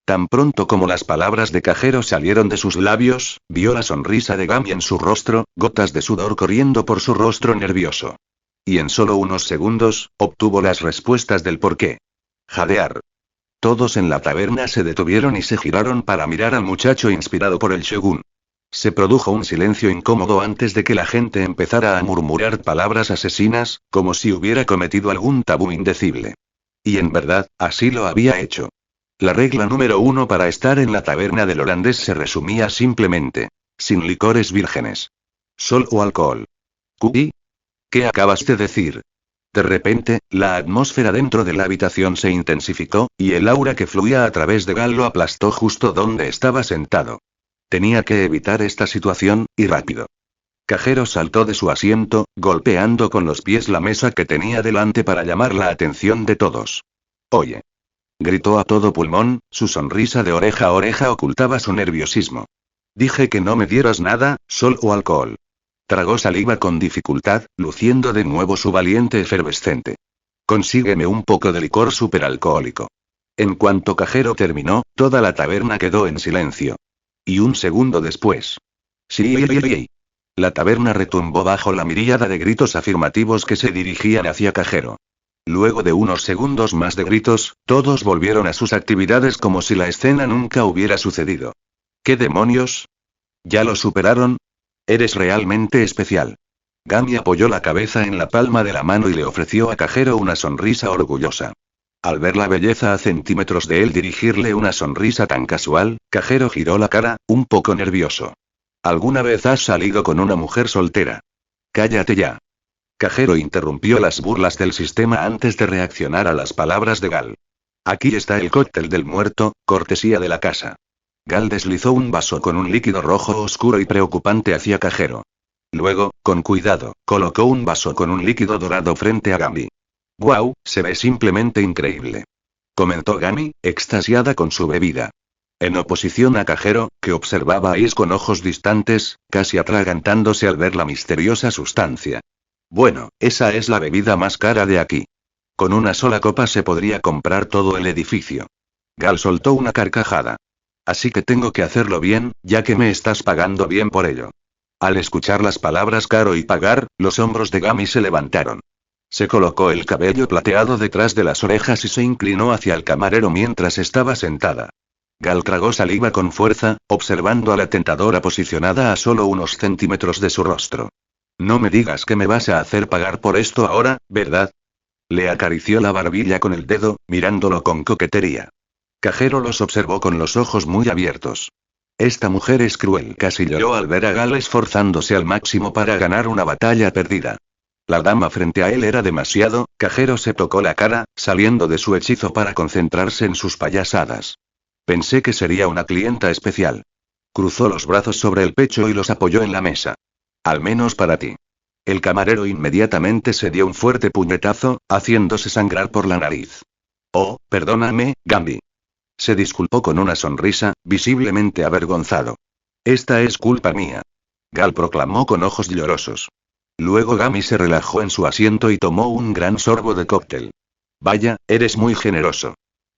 Tan pronto como las palabras de Cajero salieron de sus labios, vio la sonrisa de Gami en su rostro, gotas de sudor corriendo por su rostro nervioso. Y en solo unos segundos, obtuvo las respuestas del porqué. Jadear. Todos en la taberna se detuvieron y se giraron para mirar al muchacho inspirado por el shogun. Se produjo un silencio incómodo antes de que la gente empezara a murmurar palabras asesinas, como si hubiera cometido algún tabú indecible. Y en verdad, así lo había hecho. La regla número 1 para estar en la taberna del holandés se resumía simplemente: sin licores vírgenes. Solo alcohol. ¿Cubi? ¿Qué acabas de decir? De repente, la atmósfera dentro de la habitación se intensificó, y el aura que fluía a través de Gal lo aplastó justo donde estaba sentado. Tenía que evitar esta situación, y rápido. Cajero saltó de su asiento, golpeando con los pies la mesa que tenía delante para llamar la atención de todos. Oye. Gritó a todo pulmón, su sonrisa de oreja a oreja ocultaba su nerviosismo. Dije que no me dieras nada, solo alcohol. Tragó saliva con dificultad, luciendo de nuevo su valiente efervescente. Consígueme un poco de licor superalcohólico. En cuanto Cajero terminó, toda la taberna quedó en silencio. Y un segundo después. Sí. La taberna retumbó bajo la miríada de gritos afirmativos que se dirigían hacia Cajero. Luego de unos segundos más de gritos, todos volvieron a sus actividades como si la escena nunca hubiera sucedido. ¿Qué demonios? ¿Ya lo superaron? Eres realmente especial. Gami apoyó la cabeza en la palma de la mano y le ofreció a Cajero una sonrisa orgullosa. Al ver la belleza a centímetros de él dirigirle una sonrisa tan casual, Cajero giró la cara, un poco nervioso. ¿Alguna vez has salido con una mujer soltera? Cállate ya. Cajero interrumpió las burlas del sistema antes de reaccionar a las palabras de Gal. Aquí está el cóctel del muerto, cortesía de la casa. Gal deslizó un vaso con un líquido rojo oscuro y preocupante hacia Cajero. Luego, con cuidado, colocó un vaso con un líquido dorado frente a Gami. «Guau, se ve simplemente increíble», comentó Gami, extasiada con su bebida. En oposición a Cajero, que observaba a Is con ojos distantes, casi atragantándose al ver la misteriosa sustancia. «Bueno, esa es la bebida más cara de aquí. Con una sola copa se podría comprar todo el edificio». Gal soltó una carcajada. «Así que tengo que hacerlo bien, ya que me estás pagando bien por ello». Al escuchar las palabras caro y pagar, los hombros de Gami se levantaron. Se colocó el cabello plateado detrás de las orejas y se inclinó hacia el camarero mientras estaba sentada. Gal tragó saliva con fuerza, observando a la tentadora posicionada a solo unos centímetros de su rostro. «No me digas que me vas a hacer pagar por esto ahora, ¿verdad?». Le acarició la barbilla con el dedo, mirándolo con coquetería. Cajero los observó con los ojos muy abiertos. «Esta mujer es cruel», casi lloró al ver a Gal esforzándose al máximo para ganar una batalla perdida. La dama frente a él era demasiado. Cajero se tocó la cara, saliendo de su hechizo para concentrarse en sus payasadas. «Pensé que sería una clienta especial». Cruzó los brazos sobre el pecho y los apoyó en la mesa. «Al menos para ti». El camarero inmediatamente se dio un fuerte puñetazo, haciéndose sangrar por la nariz. «Oh, perdóname, Gambi». Se disculpó con una sonrisa, visiblemente avergonzado. «Esta es culpa mía». Gal proclamó con ojos llorosos. Luego Gami se relajó en su asiento y tomó un gran sorbo de cóctel. «Vaya, eres muy generoso».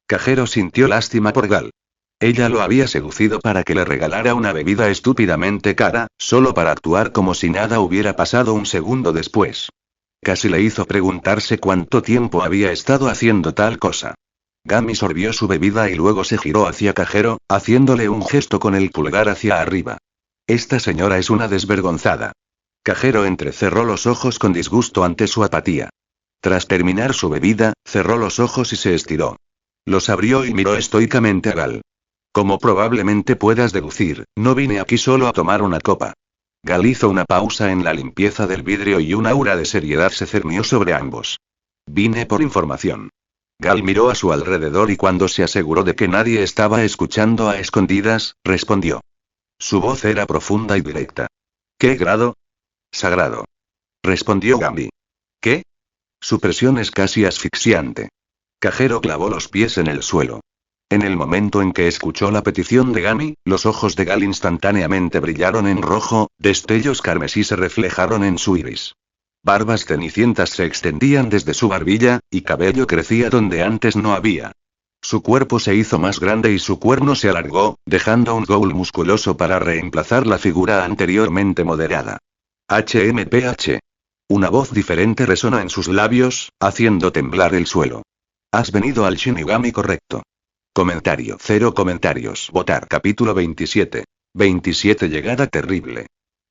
Cajero sintió lástima por Gal. Ella lo había seducido para que le regalara una bebida estúpidamente cara, solo para actuar como si nada hubiera pasado un segundo después. Casi le hizo preguntarse cuánto tiempo había estado haciendo tal cosa. Gami sorbió su bebida y luego se giró hacia Cajero, haciéndole un gesto con el pulgar hacia arriba. «Esta señora es una desvergonzada». Cajero entrecerró los ojos con disgusto ante su apatía. Tras terminar su bebida, cerró los ojos y se estiró. Los abrió y miró estoicamente a Gal. «Como probablemente puedas deducir, no vine aquí solo a tomar una copa». Gal hizo una pausa en la limpieza del vidrio y un aura de seriedad se cernió sobre ambos. «Vine por información». Gal miró a su alrededor y cuando se aseguró de que nadie estaba escuchando a escondidas, respondió. Su voz era profunda y directa. «¿Qué grado?» «Sagrado», respondió Gambi. «¿Qué?» Su presión es casi asfixiante. Cajero clavó los pies en el suelo. En el momento en que escuchó la petición de Gami, los ojos de Gal instantáneamente brillaron en rojo, destellos carmesí se reflejaron en su iris. Barbas cenicientas se extendían desde su barbilla, y cabello crecía donde antes no había. Su cuerpo se hizo más grande y su cuerno se alargó, dejando un ghoul musculoso para reemplazar la figura anteriormente moderada. HMPH. Una voz diferente resonó en sus labios, haciendo temblar el suelo. Has venido al Shinigami correcto. Comentario. 0 comentarios. Votar. Capítulo 27. 27 Llegada terrible.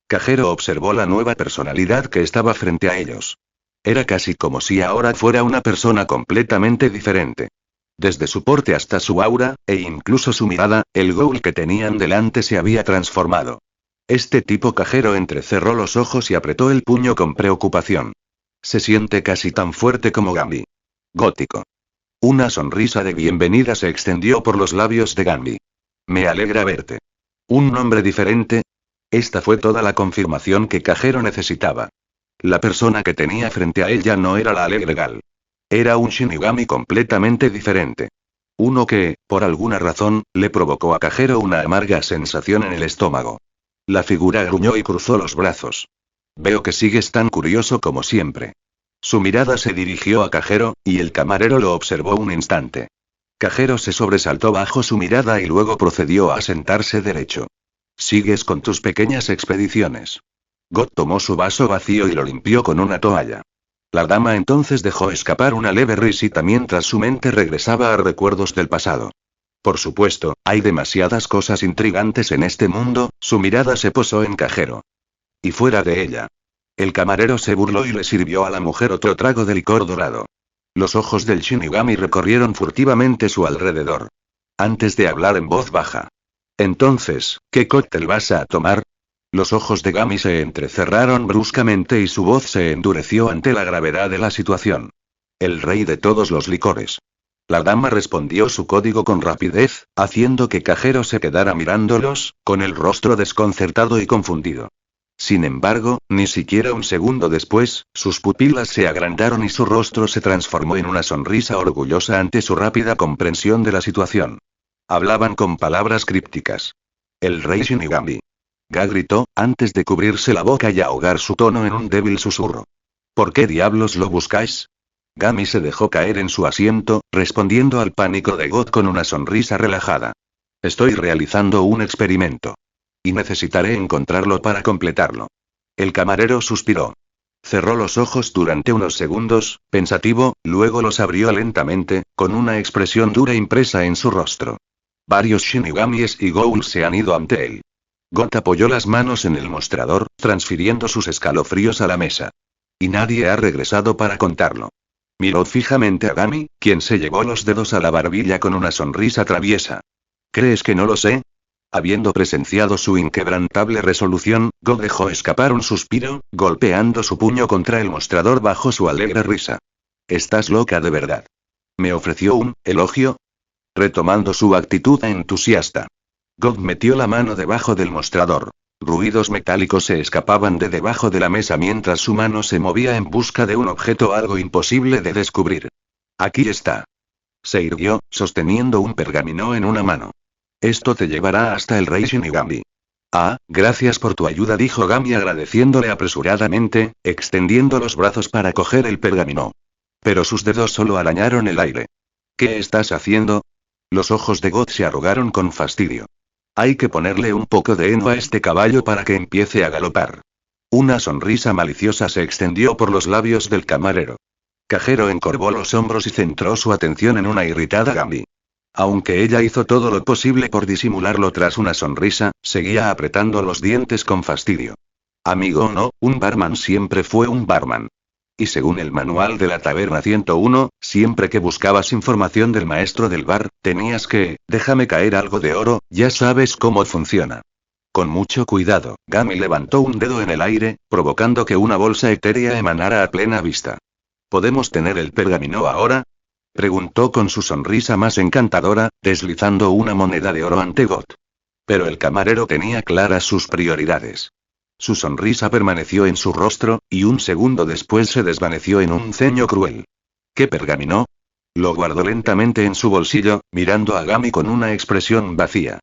Cajero observó la nueva personalidad que estaba frente a ellos. Era casi como si ahora fuera una persona completamente diferente. Desde su porte hasta su aura, e incluso su mirada, el ghoul que tenían delante se había transformado. Este tipo Cajero entrecerró los ojos y apretó el puño con preocupación. Se siente casi tan fuerte como Gambi. Gótico. Una sonrisa de bienvenida se extendió por los labios de Gambi. Me alegra verte. ¿Un nombre diferente? Esta fue toda la confirmación que Cajero necesitaba. La persona que tenía frente a él ya no era la alegre Gal. Era un Shinigami completamente diferente. Uno que, por alguna razón, le provocó a Cajero una amarga sensación en el estómago. La figura gruñó y cruzó los brazos. Veo que sigues tan curioso como siempre. Su mirada se dirigió a Cajero, y el camarero lo observó un instante. Cajero se sobresaltó bajo su mirada y luego procedió a sentarse derecho. Sigues con tus pequeñas expediciones. Got tomó su vaso vacío y lo limpió con una toalla. La dama entonces dejó escapar una leve risita mientras su mente regresaba a recuerdos del pasado. Por supuesto, hay demasiadas cosas intrigantes en este mundo. Su mirada se posó en Cajero. Y fuera de ella. El camarero se burló y le sirvió a la mujer otro trago de licor dorado. Los ojos del Shinigami recorrieron furtivamente su alrededor. Antes de hablar en voz baja. Entonces, ¿qué cóctel vas a tomar? Los ojos de Gami se entrecerraron bruscamente y su voz se endureció ante la gravedad de la situación. El rey de todos los licores. La dama respondió su código con rapidez, haciendo que Cajero se quedara mirándolos, con el rostro desconcertado y confundido. Sin embargo, ni siquiera un segundo después, sus pupilas se agrandaron y su rostro se transformó en una sonrisa orgullosa ante su rápida comprensión de la situación. Hablaban con palabras crípticas. El rey Shinigami. Ga gritó, antes de cubrirse la boca y ahogar su tono en un débil susurro. ¿Por qué diablos lo buscáis? Gami se dejó caer en su asiento, respondiendo al pánico de God con una sonrisa relajada. Estoy realizando un experimento. Y necesitaré encontrarlo para completarlo. El camarero suspiró. Cerró los ojos durante unos segundos, pensativo, luego los abrió lentamente, con una expresión dura impresa en su rostro. Varios Shinigamis y Ghouls se han ido ante él. God apoyó las manos en el mostrador, transfiriendo sus escalofríos a la mesa. Y nadie ha regresado para contarlo. Miró fijamente a Gami, quien se llevó los dedos a la barbilla con una sonrisa traviesa. ¿Crees que no lo sé? Habiendo presenciado su inquebrantable resolución, God dejó escapar un suspiro, golpeando su puño contra el mostrador bajo su alegre risa. Estás loca de verdad. ¿Me ofreció un elogio? Retomando su actitud entusiasta. God metió la mano debajo del mostrador. Ruidos metálicos se escapaban de debajo de la mesa mientras su mano se movía en busca de un objeto algo imposible de descubrir. Aquí está. Se irguió, sosteniendo un pergamino en una mano. Esto te llevará hasta el rey Shinigami. Ah, gracias por tu ayuda, dijo Gami agradeciéndole apresuradamente, extendiendo los brazos para coger el pergamino. Pero sus dedos solo arañaron el aire. ¿Qué estás haciendo? Los ojos de God se arrugaron con fastidio. Hay que ponerle un poco de heno a este caballo para que empiece a galopar. Una sonrisa maliciosa se extendió por los labios del camarero. Cajero encorvó los hombros y centró su atención en una irritada Gami. Aunque ella hizo todo lo posible por disimularlo tras una sonrisa, seguía apretando los dientes con fastidio. Amigo o no, un barman siempre fue un barman. Y según el manual de la taberna 101, siempre que buscabas información del maestro del bar, tenías que, déjame caer algo de oro, ya sabes cómo funciona. Con mucho cuidado, Gami levantó un dedo en el aire, provocando que una bolsa etérea emanara a plena vista. ¿Podemos tener el pergamino ahora? Preguntó con su sonrisa más encantadora, deslizando una moneda de oro ante God. Pero el camarero tenía claras sus prioridades. Su sonrisa permaneció en su rostro, y un segundo después se desvaneció en un ceño cruel. ¿Qué pergamino? Lo guardó lentamente en su bolsillo, mirando a Gami con una expresión vacía.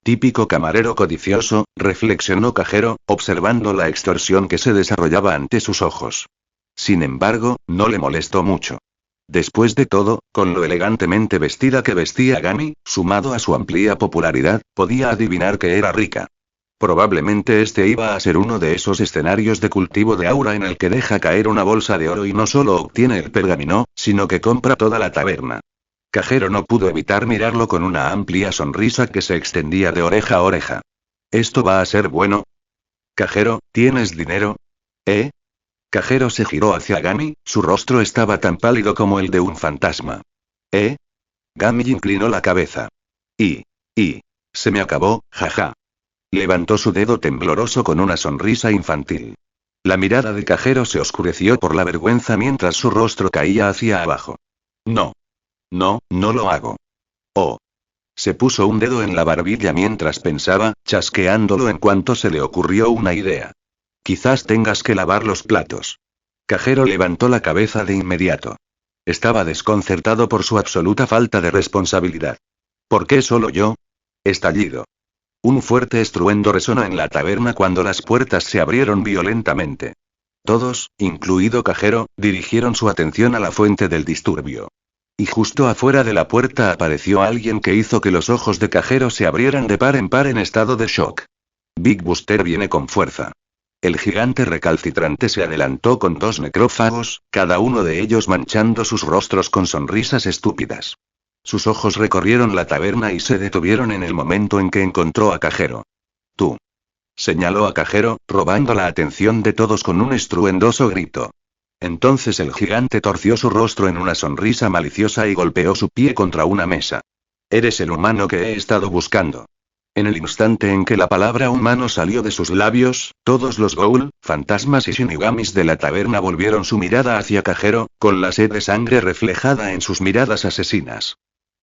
Típico camarero codicioso, reflexionó Cajero, observando la extorsión que se desarrollaba ante sus ojos. Sin embargo, no le molestó mucho. Después de todo, con lo elegantemente vestida que vestía Gami, sumado a su amplia popularidad, podía adivinar que era rica. Probablemente este iba a ser uno de esos escenarios de cultivo de aura en el que deja caer una bolsa de oro y no solo obtiene el pergamino, sino que compra toda la taberna. Cajero no pudo evitar mirarlo con una amplia sonrisa que se extendía de oreja a oreja. ¿Esto va a ser bueno? Cajero, ¿tienes dinero? ¿Eh? Cajero se giró hacia Gami, su rostro estaba tan pálido como el de un fantasma. ¿Eh? Gami inclinó la cabeza. Se me acabó, jaja. Levantó su dedo tembloroso con una sonrisa infantil. La mirada de Cajero se oscureció por la vergüenza mientras su rostro caía hacia abajo. No. No, no lo hago. Oh. Se puso un dedo en la barbilla mientras pensaba, chasqueándolo en cuanto se le ocurrió una idea. Quizás tengas que lavar los platos. Cajero levantó la cabeza de inmediato. Estaba desconcertado por su absoluta falta de responsabilidad. ¿Por qué solo yo? Estallido. Un fuerte estruendo resonó en la taberna cuando las puertas se abrieron violentamente. Todos, incluido Cajero, dirigieron su atención a la fuente del disturbio. Y justo afuera de la puerta apareció alguien que hizo que los ojos de Cajero se abrieran de par en estado de shock. Big Buster viene con fuerza. El gigante recalcitrante se adelantó con 2 necrófagos, cada uno de ellos manchando sus rostros con sonrisas estúpidas. Sus ojos recorrieron la taberna y se detuvieron en el momento en que encontró a Cajero. Tú. Señaló a Cajero, robando la atención de todos con un estruendoso grito. Entonces el gigante torció su rostro en una sonrisa maliciosa y golpeó su pie contra una mesa. Eres el humano que he estado buscando. En el instante en que la palabra humano salió de sus labios, todos los ghoul, fantasmas y shinigamis de la taberna volvieron su mirada hacia Kajero, con la sed de sangre reflejada en sus miradas asesinas.